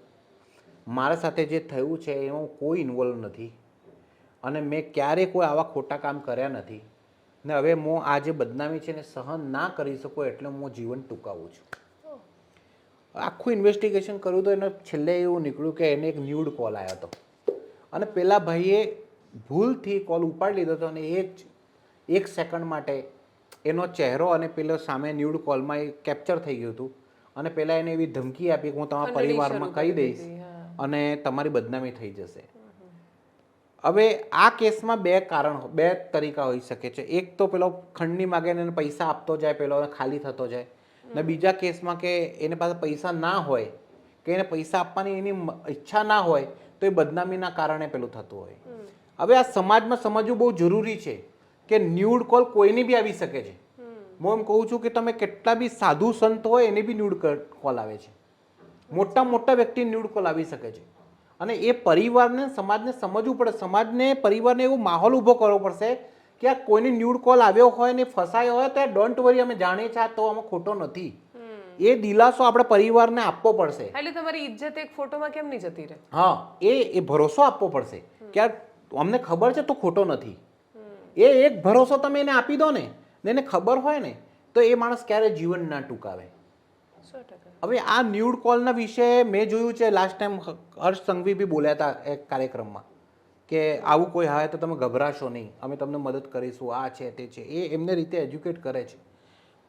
S2: મારા સાથે જે થયું છે એમાં કોઈ ઇન્વોલ્વ નથી અને મેં ક્યારેય કોઈ આવા ખોટા કામ કર્યા નથી ને હવે હું આ જે બદનામી છે ને સહન ના કરી શકું એટલે હું જીવન ટૂંકાવું છું. આખું ઇન્વેસ્ટિગેશન કર્યું તો એને છેલ્લે એવું નીકળ્યું કે એને એક ન્યૂડ કોલ આવ્યો હતો અને પેલા ભાઈએ ભૂલથી કોલ ઉપાડી લીધો હતો અને એ જ 1 સેકન્ડ માટે એનો ચહેરો અને પેલો સામે ન્યૂડ કોલમાં એ કેપ્ચર થઈ ગયું હતું અને પહેલાં એને એવી ધમકી આપી કે હું તમારા પરિવારમાં કહી દઈશ અને તમારી બદનામી થઈ જશે. હવે આ કેસમાં બે તરીકા હોઈ શકે છે. એક તો પેલો ખંડની માગે એને પૈસા આપતો જાય, પેલો ખાલી થતો જાય, ને બીજા કેસમાં કે એને પાસે પૈસા ના હોય કે એને પૈસા આપવાની એની ઈચ્છા ના હોય તો એ બદનામીના કારણે પેલું થતું હોય. હવે આ સમાજમાં સમજવું બહુ જરૂરી છે કે ન્યૂડ કોલ કોઈને બી આવી શકે છે. હું એમ કહું છું કે તમે કેટલા બી સાધુ સંત હોય એને બી ન્યૂડ કોલ આવે છે. મોટા વ્યક્તિ ન્યૂડ કોલ આવી શકે છે અને એ પરિવારને સમાજને સમજવું પડે. સમાજને પરિવારને એવો માહોલ ઊભો કરવો પડશે કે આ કોઈને ન્યૂડ કોલ આવ્યો હોય ને ફસાયો હોય તો ડોન્ટ વરી, અમે જાણીએ છીએ તો આમાં ખોટો નથી. એ દિલાસો આપણે પરિવારને આપવો પડશે.
S1: એટલે તમારી ઇજ્જત એક ફોટોમાં કેમ નહીં જતી રહે?
S2: હા, એ ભરોસો આપવો પડશે કે અમને ખબર છે તો ખોટો નથી. એ એક ભરોસો તમે એને આપી દો ને એને ખબર હોય ને તો એ માણસ ક્યારે જીવન ના ટૂંકાવે. હવે આ ન્યૂડ કોલના વિશે મેં જોયું છે, લાસ્ટ ટાઈમ હર્ષ સંઘવી બી બોલ્યા હતા એક કાર્યક્રમમાં કે આવું કોઈ હોય તો તમે ગભરાશો નહીં, અમે તમને મદદ કરીશું, આ છે તે છે. એ એમને રીતે એજ્યુકેટ કરે છે.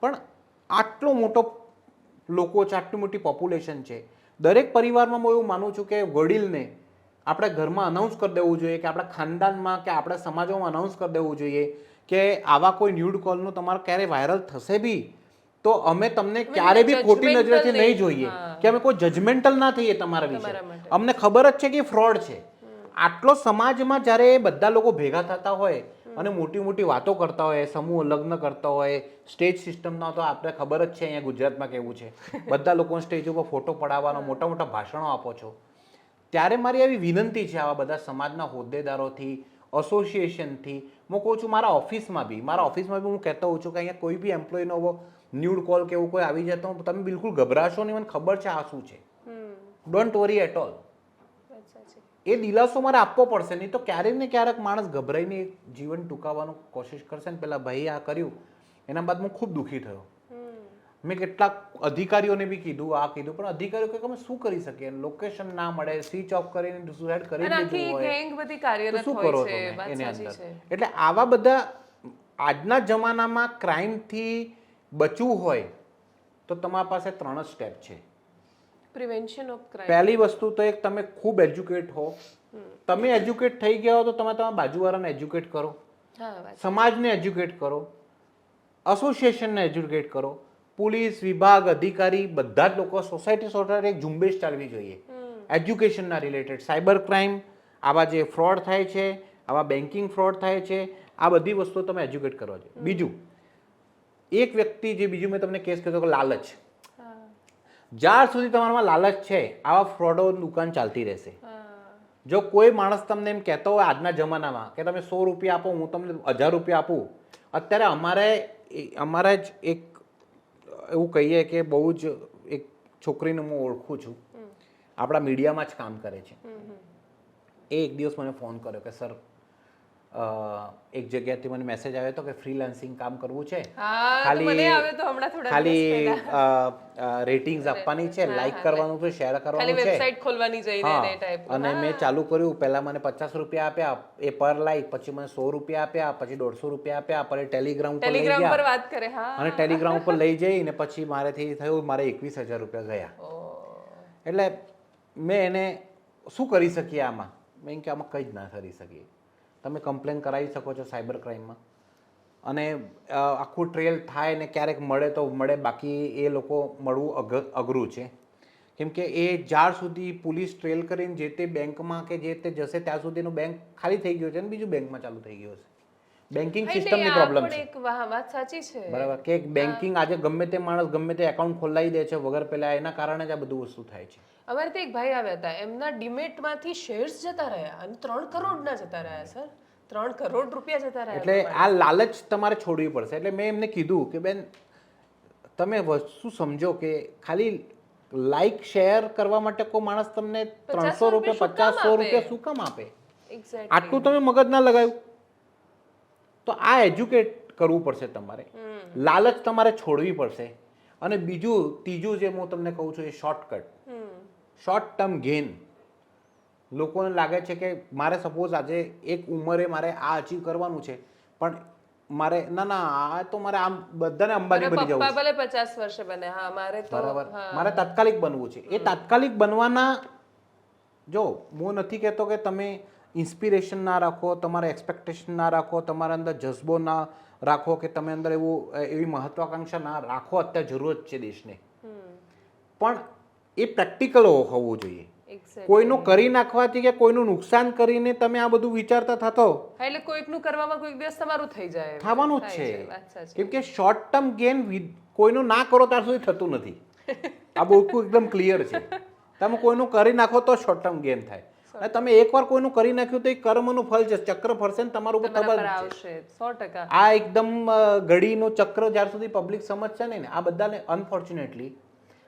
S2: પણ આટલો મોટો લોકો છે, આટલી મોટી પોપ્યુલેશન છે, દરેક પરિવારમાં હું એવું માનું છું કે વડીલને આપણે ઘરમાં અનાઉન્સ કરી દેવું જોઈએ કે આપણા ખાનદાનમાં કે આપણા સમાજોમાં અનાઉન્સ કરી દેવું જોઈએ કે આવા કોઈ ન્યૂડ કોલનું તમારે ક્યારે વાયરલ થશે બી તો અમે તમને ક્યારે બી ખોટી નજરેથી નહીં જોઈએ, કે અમે કોઈ જજમેન્ટલ ના થઈએ તમારા વિશે. અમને ખબર જ છે કે ફ્રોડ છે. આટલો સમાજમાં જ્યારે બધા લોકો ભેગા થતા હોય અને મોટી મોટી વાતો કરતા હોય, સમૂહ લગ્ન કરતા હોય, સ્ટેજ સિસ્ટમના, તો આપણે ખબર જ છે અહીંયા ગુજરાતમાં કેવું છે, બધા લોકો સ્ટેજ ઉપર ફોટો પડાવવાનો, મોટા મોટા ભાષણો આપો છો, ત્યારે મારી આવી વિનંતી છે આવા બધા સમાજના હોદ્દેદારોથી, એસોસિએશનથી, હું કહું છું મારા ઓફિસમાં બી હું કહેતો હોઉં છું કે અહીંયા કોઈ બી એમ્પ્લોયનો ન્યૂડ કોલ કે એવું કોઈ આવી જાય તો તમે બિલકુલ ગભરાશો નહીં, મને ખબર છે આ શું છે, ડોન્ટ વરી એટ ઓલ. એ દિલાસો મારે આપવો પડશે, નહીં તો ક્યારેક ને ક્યારેક માણસ ગભરાઈને જીવન ટૂંકાવવાનું કોશિશ કરશે ને. પેલા ભાઈ આ કર્યું એના બાદ હું ખૂબ દુઃખી થયો. મેં કેટલાક અધિકારીઓને બી કીધું, પણ અધિકારીઓ કે અમે શું કરી શકીએ, લોકેશન ના મળે, સ્વિચ ઓફ કરીને સુસાઇડ કરી દીધું હોય, શું કરો તમે એની અંદર. એટલે આવા બધા આજના જમાનામાં ક્રાઇમથી બચવું હોય તો તમારા પાસે 3 જ સ્ટેપ છે.
S1: Prevention of crime.
S2: પહેલી વસ્તુ તો એક તમે ખૂબ એજ્યુકેટ હો. તમે એજ્યુકેટ થઈ ગયા હો તો તમે તમારા બાજુવાળાને એજ્યુકેટ કરો, સમાજને એજ્યુકેટ કરો, એસોસિએશનને એજ્યુકેટ કરો, પોલીસ વિભાગ, અધિકારી, બધા જ લોકો, સોસાયટી એક ઝુંબેશ ચાલવી જોઈએ એજ્યુકેશનના રિલેટેડ. સાયબર ક્રાઇમ, આવા જે ફ્રોડ થાય છે, આવા બેન્કિંગ ફ્રોડ થાય છે, આ બધી વસ્તુઓ તમે એજ્યુકેટ કરવા જોઈએ. બીજું, એક વ્યક્તિ જે બીજું મેં તમને કેસ કહેતો કે લાલચ, જ્યાર સુધી તમારામાં લાલચ છે આવા ફ્રોડો દુકાન ચાલતી રહેશે. જો કોઈ માણસ તમને એમ કહેતો હોય આજના જમાનામાં કે તમે 100 રૂપિયા આપો હું તમને 1000 રૂપિયા આપું, અત્યારે અમારે જ એક એવું કહીએ કે બહુ જ એક છોકરીને હું ઓળખું છું, આપણા મીડિયામાં જ કામ કરે છે. એ એક દિવસ મને ફોન કર્યો કે સર એક જગ્યાથી મને મેસેજ આવ્યો હતો કે ફ્રીલાન્સિંગ કામ કરવું છે, ખાલી રેટિંગ્સ આપવાની છે, લાઈક કરવાનું છે, શેર કરવાનું છે, વેબસાઈટ ખોલવાની જઈને. અને મેં ચાલુ કર્યું. પહેલા મને 50 રૂપિયા આપ્યા એ પર લાઈક, પછી મને 100 રૂપિયા આપ્યા, પછી 150 રૂપિયા આપ્યા, પછી ટેલિગ્રામ પર લઈ ગયા અને ટેલિગ્રામ ઉપર લઈ જઈને પછી મારેથી થયું મારે 21,000 રૂપિયા ગયા. એટલે મેં એને શું કરી શકીએ આમાં? મેં કે આમાં કંઈ જ ના કરી શકીએ. તમે કમ્પ્લેન કરાવી શકો છો સાયબર ક્રાઇમમાં અને આખું ટ્રેલ થાય ને ક્યારેક મળે તો મળે, બાકી એ લોકો મળવું અઘરું છે. કેમ કે એ જ્યાર સુધી પોલીસ ટ્રેલ કરીને જે તે બેંકમાં કે જે તે જશે ત્યાં સુધીનું બેંક ખાલી થઈ ગયું છે અને બીજું બેંકમાં ચાલુ થઈ ગયું હશે. બેન્કિંગ
S1: એટલે
S2: સિસ્ટમની
S1: આ
S2: પ્રોબ્લેમ
S1: પણ
S2: છે.
S1: એક વાત સાચી છે.
S2: બરાબર કે બેન્કિંગ આજે ગમે તે માણસ ગમે તે એકાઉન્ટ ખોલાવી દે છે વગર પેલા, એના કારણે જ આ બધું વસ્તુ થાય છે.
S1: અમારે ત્યાં એક ભાઈ આવ્યા હતા, એમના ડીમેટમાંથી શેર્સ જતા રહ્યા અને 3 કરોડના જતા રહ્યા સર. 3 કરોડ રૂપિયા જતા રહ્યા.
S2: એટલે આ લાલચ તમારે છોડવી પડશે. એટલે મેં એમને કીધું કે બેન તમે વસ્તુ સમજો કે ખાલી લાઈક શેર કરવા માટે કોઈ માણસ તમને 300 રૂપિયા 50 100 રૂપિયા શું કામ આપે?
S1: એક્ઝેક્ટલી.
S2: આટલું તમે મગજ ના લગાવ્યું તો આ એજ્યુકેટ કરવું પડશે તમારે. લાલચ તમારે છોડવી પડશે. અને બીજું ત્રીજું જે હું તમને કહું છું એ શોર્ટકટ, શોર્ટ ટર્મ ગેઇન. લોકોને લાગે છે કે મારે સપોઝ આજે એક ઉંમરે મારે આ અચીવ કરવાનું છે, પણ મારે ના આ તો મારે આમ બધાને અંબાની બની જવું
S1: પપ્પા
S2: છે.
S1: ભલે 50 વર્ષે બને, હા મારે તો
S2: બરાબર, મારે તાત્કાલિક બનવું છે. એ તાત્કાલિક બનવાના, જો હું નથી કહેતો કે તમે ઇન્સ્પિરેશન ના રાખો, તમારે એક્સપેક્ટેશન ના રાખો, તમારા અંદર જજ્બો ના રાખો, કે તમે અંદર એવી મહત્વાકાંક્ષા ના રાખો. અત્યારે જરૂરત છે દેશને, પણ એ પ્રેક્ટિકલ હોવું જોઈએ. કોઈનું કરી નાખવાથી કે કોઈનું નુકસાન કરીને તમે આ બધું વિચારતા થતો,
S1: એટલે કોઈકનું કરવામાં કોઈક દિવસ તમારું થઈ જાય,
S2: થવાનું જ
S1: થાય
S2: છે.
S1: વાત સાચી.
S2: કેમ કે શોર્ટ ટર્મ ગેન કોઈનું ના કરો ત્યાં સુધી થતું નથી. આ બહુ એકદમ ક્લિયર છે. તમે કોઈનું કરી નાખો તો શોર્ટ ટર્મ ગેન થાય. અને તમે એકવાર કોઈનું કરી નાખ્યું તો એ કર્મનું ફળ છે, ચક્ર ફરશે ને તમારું ઉપર
S1: તમારા પર
S2: તબાહ
S1: આવશે 100%.
S2: આ એકદમ ઘડીનું ચક્ર જ્યાર સુધી પબ્લિક સમજશે નહીં ને, આ બધાને અનફોર્ચ્યુનેટલી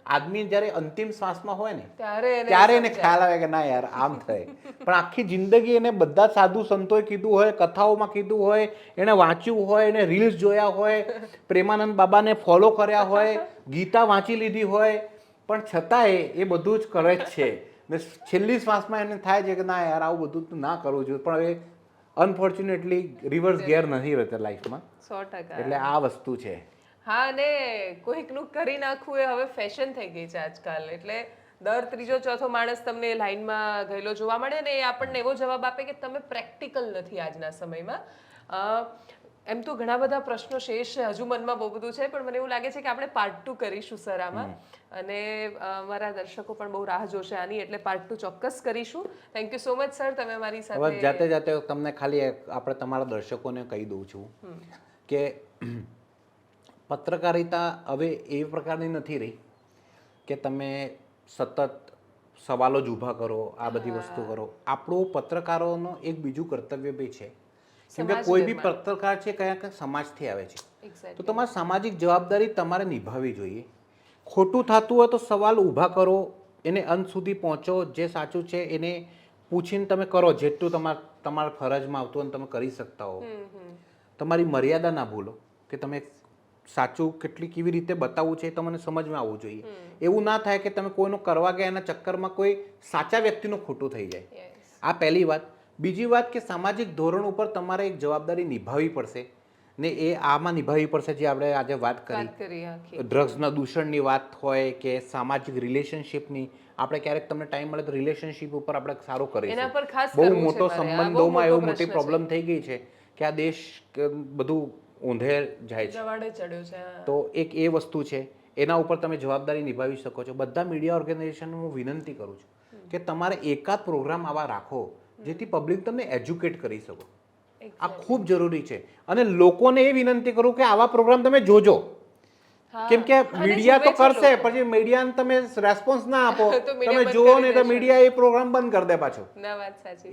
S2: આદમી જ્યારે અંતિમ શ્વાસમાં હોય ને ત્યારે એને ખ્યાલ આવે કે ના યાર આમ થાય. પણ આખી જિંદગી એને બધા સાધુ સંતોએ કીધું હોય, કથાઓમાં કીધું હોય, એને વાંચ્યું હોય, એને રીલ્સ જોયા હોય, પ્રેમાનંદ બાબાને ફોલો કર્યા હોય, ગીતા વાંચી લીધી હોય, પણ છતાંય એ બધું જ કરે જ છે. ને છેલ્લી શ્વાસમાં એને થાય છે કે ના યાર આવું બધું તો ના કરવું જોઈએ. પણ હવે અનફોર્ચ્યુનેટલી રિવર્સ ગેર નથી રહેતા લાઈફમાં.
S1: 100%.
S2: એટલે આ વસ્તુ છે.
S1: હા, અને કોઈકનું કરી નાખવું એ હવે ફેશન થઈ ગઈ છે આજકાલ. એટલે દર ત્રીજો ચોથો માણસ તમને લાઈનમાં ગયેલો જોવા મળે ને એ આપણને એવો જવાબ આપે કે તમે પ્રેક્ટિકલ નથી આજના સમયમાં. એમ તો ઘણા બધા પ્રશ્નો શેષ છે, હજુ મનમાં બહુ બધું છે, પણ મને એવું લાગે છે કે આપણે પાર્ટ 2 કરીશું સર આમાં. અને મારા દર્શકો પણ બહુ રાહ જોશે આની, એટલે પાર્ટ 2 ચોક્કસ કરીશું. Thank you so much sir, તમે મારી
S2: હવે
S1: સાથે.
S2: જાતે જાતે તમને ખાલી આપણે તમારા દર્શકોને કહી દઉં છું કે પત્રકારિતા હવે એવી પ્રકારની નથી રહી કે તમે સતત સવાલો જ ઊભા કરો, આ બધી વસ્તુ કરો. આપણું પત્રકારોનો એક બીજું કર્તવ્ય બી છે, કેમ કે કોઈ બી પત્રકાર છે કયા સમાજથી આવે છે, તો તમારી સામાજિક જવાબદારી તમારે નિભાવવી જોઈએ. ખોટું થતું હોય તો સવાલ ઊભા કરો, એને અંત સુધી પહોંચો, જે સાચું છે એને પૂછીને તમે કરો, જેટલું તમારા ફરજમાં આવતું હોય તમે કરી શકતા હો. તમારી મર્યાદા ના ભૂલો, કે તમે સાચું કેવી રીતે બતાવવું છે એ તમને સમજમાં આવવું જોઈએ. એવું ના થાય કે તમે કોઈનું કરવા ગયા એના ચક્કરમાં કોઈ સાચા વ્યક્તિનું ખોટું થઈ જાય. આ પહેલી વાત. બીજી વાત કે સામાજિક ધોરણ ઉપર તમારે એક જવાબદારી નિભાવવી પડશે, ને એ આમાં નિભાવવી પડશે જે આપણે આજે વાત કરી. ડ્રગ્સના દૂષણની વાત હોય કે સામાજિક રિલેશનશિપની, આપણે ક્યારેક તમને ટાઈમ મળે તો રિલેશનશિપ ઉપર આપણે સારું કરીશું. બહુ મોટો સંબંધોમાં એવો મોટી પ્રોબ્લેમ થઈ ગઈ છે કે આ દેશ બધું ઊંધે જાય છે. તો એક એ વસ્તુ છે, એના ઉપર તમે જવાબદારી નિભાવી શકો છો. બધા મીડિયા ઓર્ગેનાઇઝેશનને હું વિનંતી કરું છું કે તમારે એકાદ પ્રોગ્રામ આવા રાખો જેથી પબ્લિક તમને એજ્યુકેટ કરી શકો. આ ખૂબ જરૂરી છે. અને લોકોને એ વિનંતી કરું કે આવા પ્રોગ્રામ તમે જોજો, કેમ કે મીડિયા તો કરશે, પછી મીડિયાને તમે રેસ્પોન્સ ના આપો, તમે જુઓ ને તો મીડિયા એ પ્રોગ્રામ બંધ કરી દે પાછો.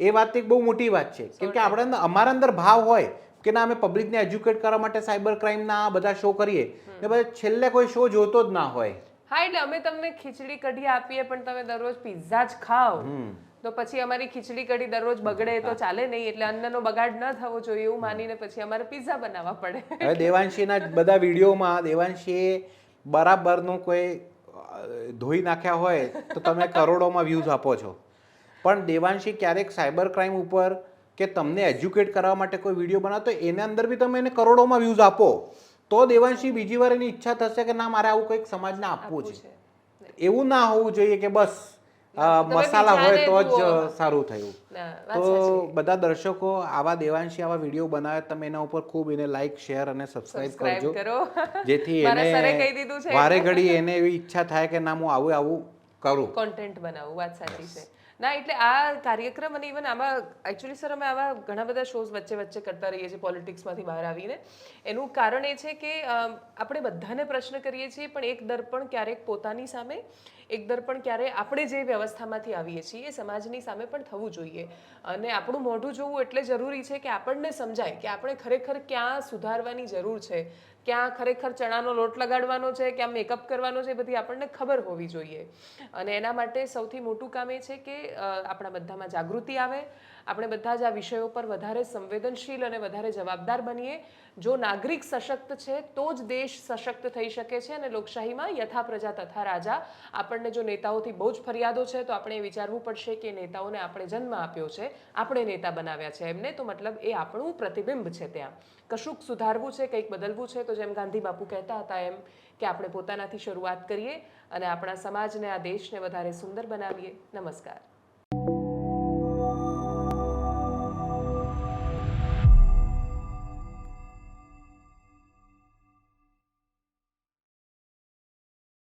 S2: એ વાત એક બહુ મોટી વાત છે, કેમ કે આપણે અમારા અંદર ભાવ હોય કે ના અમે પબ્લિકને એજ્યુકેટ કરવા માટે સાયબર ક્રાઇમના બધા શો કરીએ, ને પછી છેલ્લે કોઈ શો જોતો જ ના હોય.
S1: હા, એટલે અમે તમને ખીચડી કઢી આપીએ પણ તમે દરરોજ પિઝા જ ખાઓ તો પછી અમારી ખીચડી કઢી દરરોજ બગડે તો ચાલે નહીં. એટલે અન્નનો બગાડ ન થવો જોઈએ એવું માનીને પછી અમારે પિઝા બનાવવા પડે.
S2: હવે દેવાંશીના બધા વિડીયોમાં દેવાંશીએ બરાબરનું કોઈ ધોઈ નાખ્યા હોય તો તમે કરોડોમાં વ્યૂઝ આપો છો, પણ દેવાંશી ક્યારેક સાયબર ક્રાઇમ ઉપર કે તમને એજ્યુકેટ કરવા માટે કોઈ વિડીયો બનાવો તો એના અંદર બી તમે એને કરોડોમાં વ્યૂઝ આપો, તો દેવાંશી બીજી વાર એની ઈચ્છા થશે કે ના મારે આવું કંઈક સમાજને આપવું છે. એવું ના હોવું જોઈએ કે બસ મસાલા હોય તો જ સારું થયું. તો બધા દર્શકો આવા દેવાંશી આવા વિડીયો બનાવે, તમે એના ઉપર ખૂબ એને લાઈક, શેર અને સબસ્ક્રાઇબ કરજો, જેથી એને વારે ઘડી એને એવી ઈચ્છા થાય કે ના હું આવું કરું,
S1: કોન્ટેન્ટ બનાવું. વાત સાચી છે. ના એટલે આ કાર્યક્રમ અને ઇવન આમાં એકચ્યુઅલી સર અમે આવા ઘણા બધા શોઝ વચ્ચે વચ્ચે કરતા રહીએ છીએ પોલિટિક્સમાંથી બહાર આવીને. એનું કારણ એ છે કે આપણે બધાને પ્રશ્ન કરીએ છીએ પણ એક દર્પણ ક્યારેક પોતાની સામે, એક દર્પણ ક્યારે આપણે જે વ્યવસ્થામાંથી આવીએ છીએ એ સમાજની સામે પણ થવું જોઈએ. અને આપણું મોઢું જોવું એટલે જરૂરી છે કે આપણને સમજાય કે આપણે ખરેખર ક્યાં સુધારવાની જરૂર છે, ક્યાં ખરેખર ચણાનો લોટ લગાડવાનો છે, ક્યાં મેકઅપ કરવાનો છે, એ બધી આપણને ખબર હોવી જોઈએ. અને એના માટે સૌથી મોટું કામ એ છે કે આપણા બધામાં જાગૃતિ આવે, આપણે બધા જ આ વિષયો પર વધારે સંવેદનશીલ અને વધારે જવાબદાર બનીએ. જો નાગરિક સશક્ત છે તો જ દેશ સશક્ત થઈ શકે છે. અને લોકશાહીમાં યથા પ્રજા તથા રાજા. આપણને જો નેતાઓથી બહુ જ ફરિયાદો છે તો આપણે એ વિચારવું પડશે કે નેતાઓને આપણે જન્મ આપ્યો છે, આપણે નેતા બનાવ્યા છે એમને, તો મતલબ એ આપણું પ્રતિબિંબ છે. ત્યાં કશુંક સુધારવું છે, કંઈક બદલવું છે, તો જેમ ગાંધી બાપુ કહેતા હતા એમ કે આપણે પોતાનાથી શરૂઆત કરીએ અને આપણા સમાજને, આ દેશને વધારે સુંદર બનાવીએ. નમસ્કાર.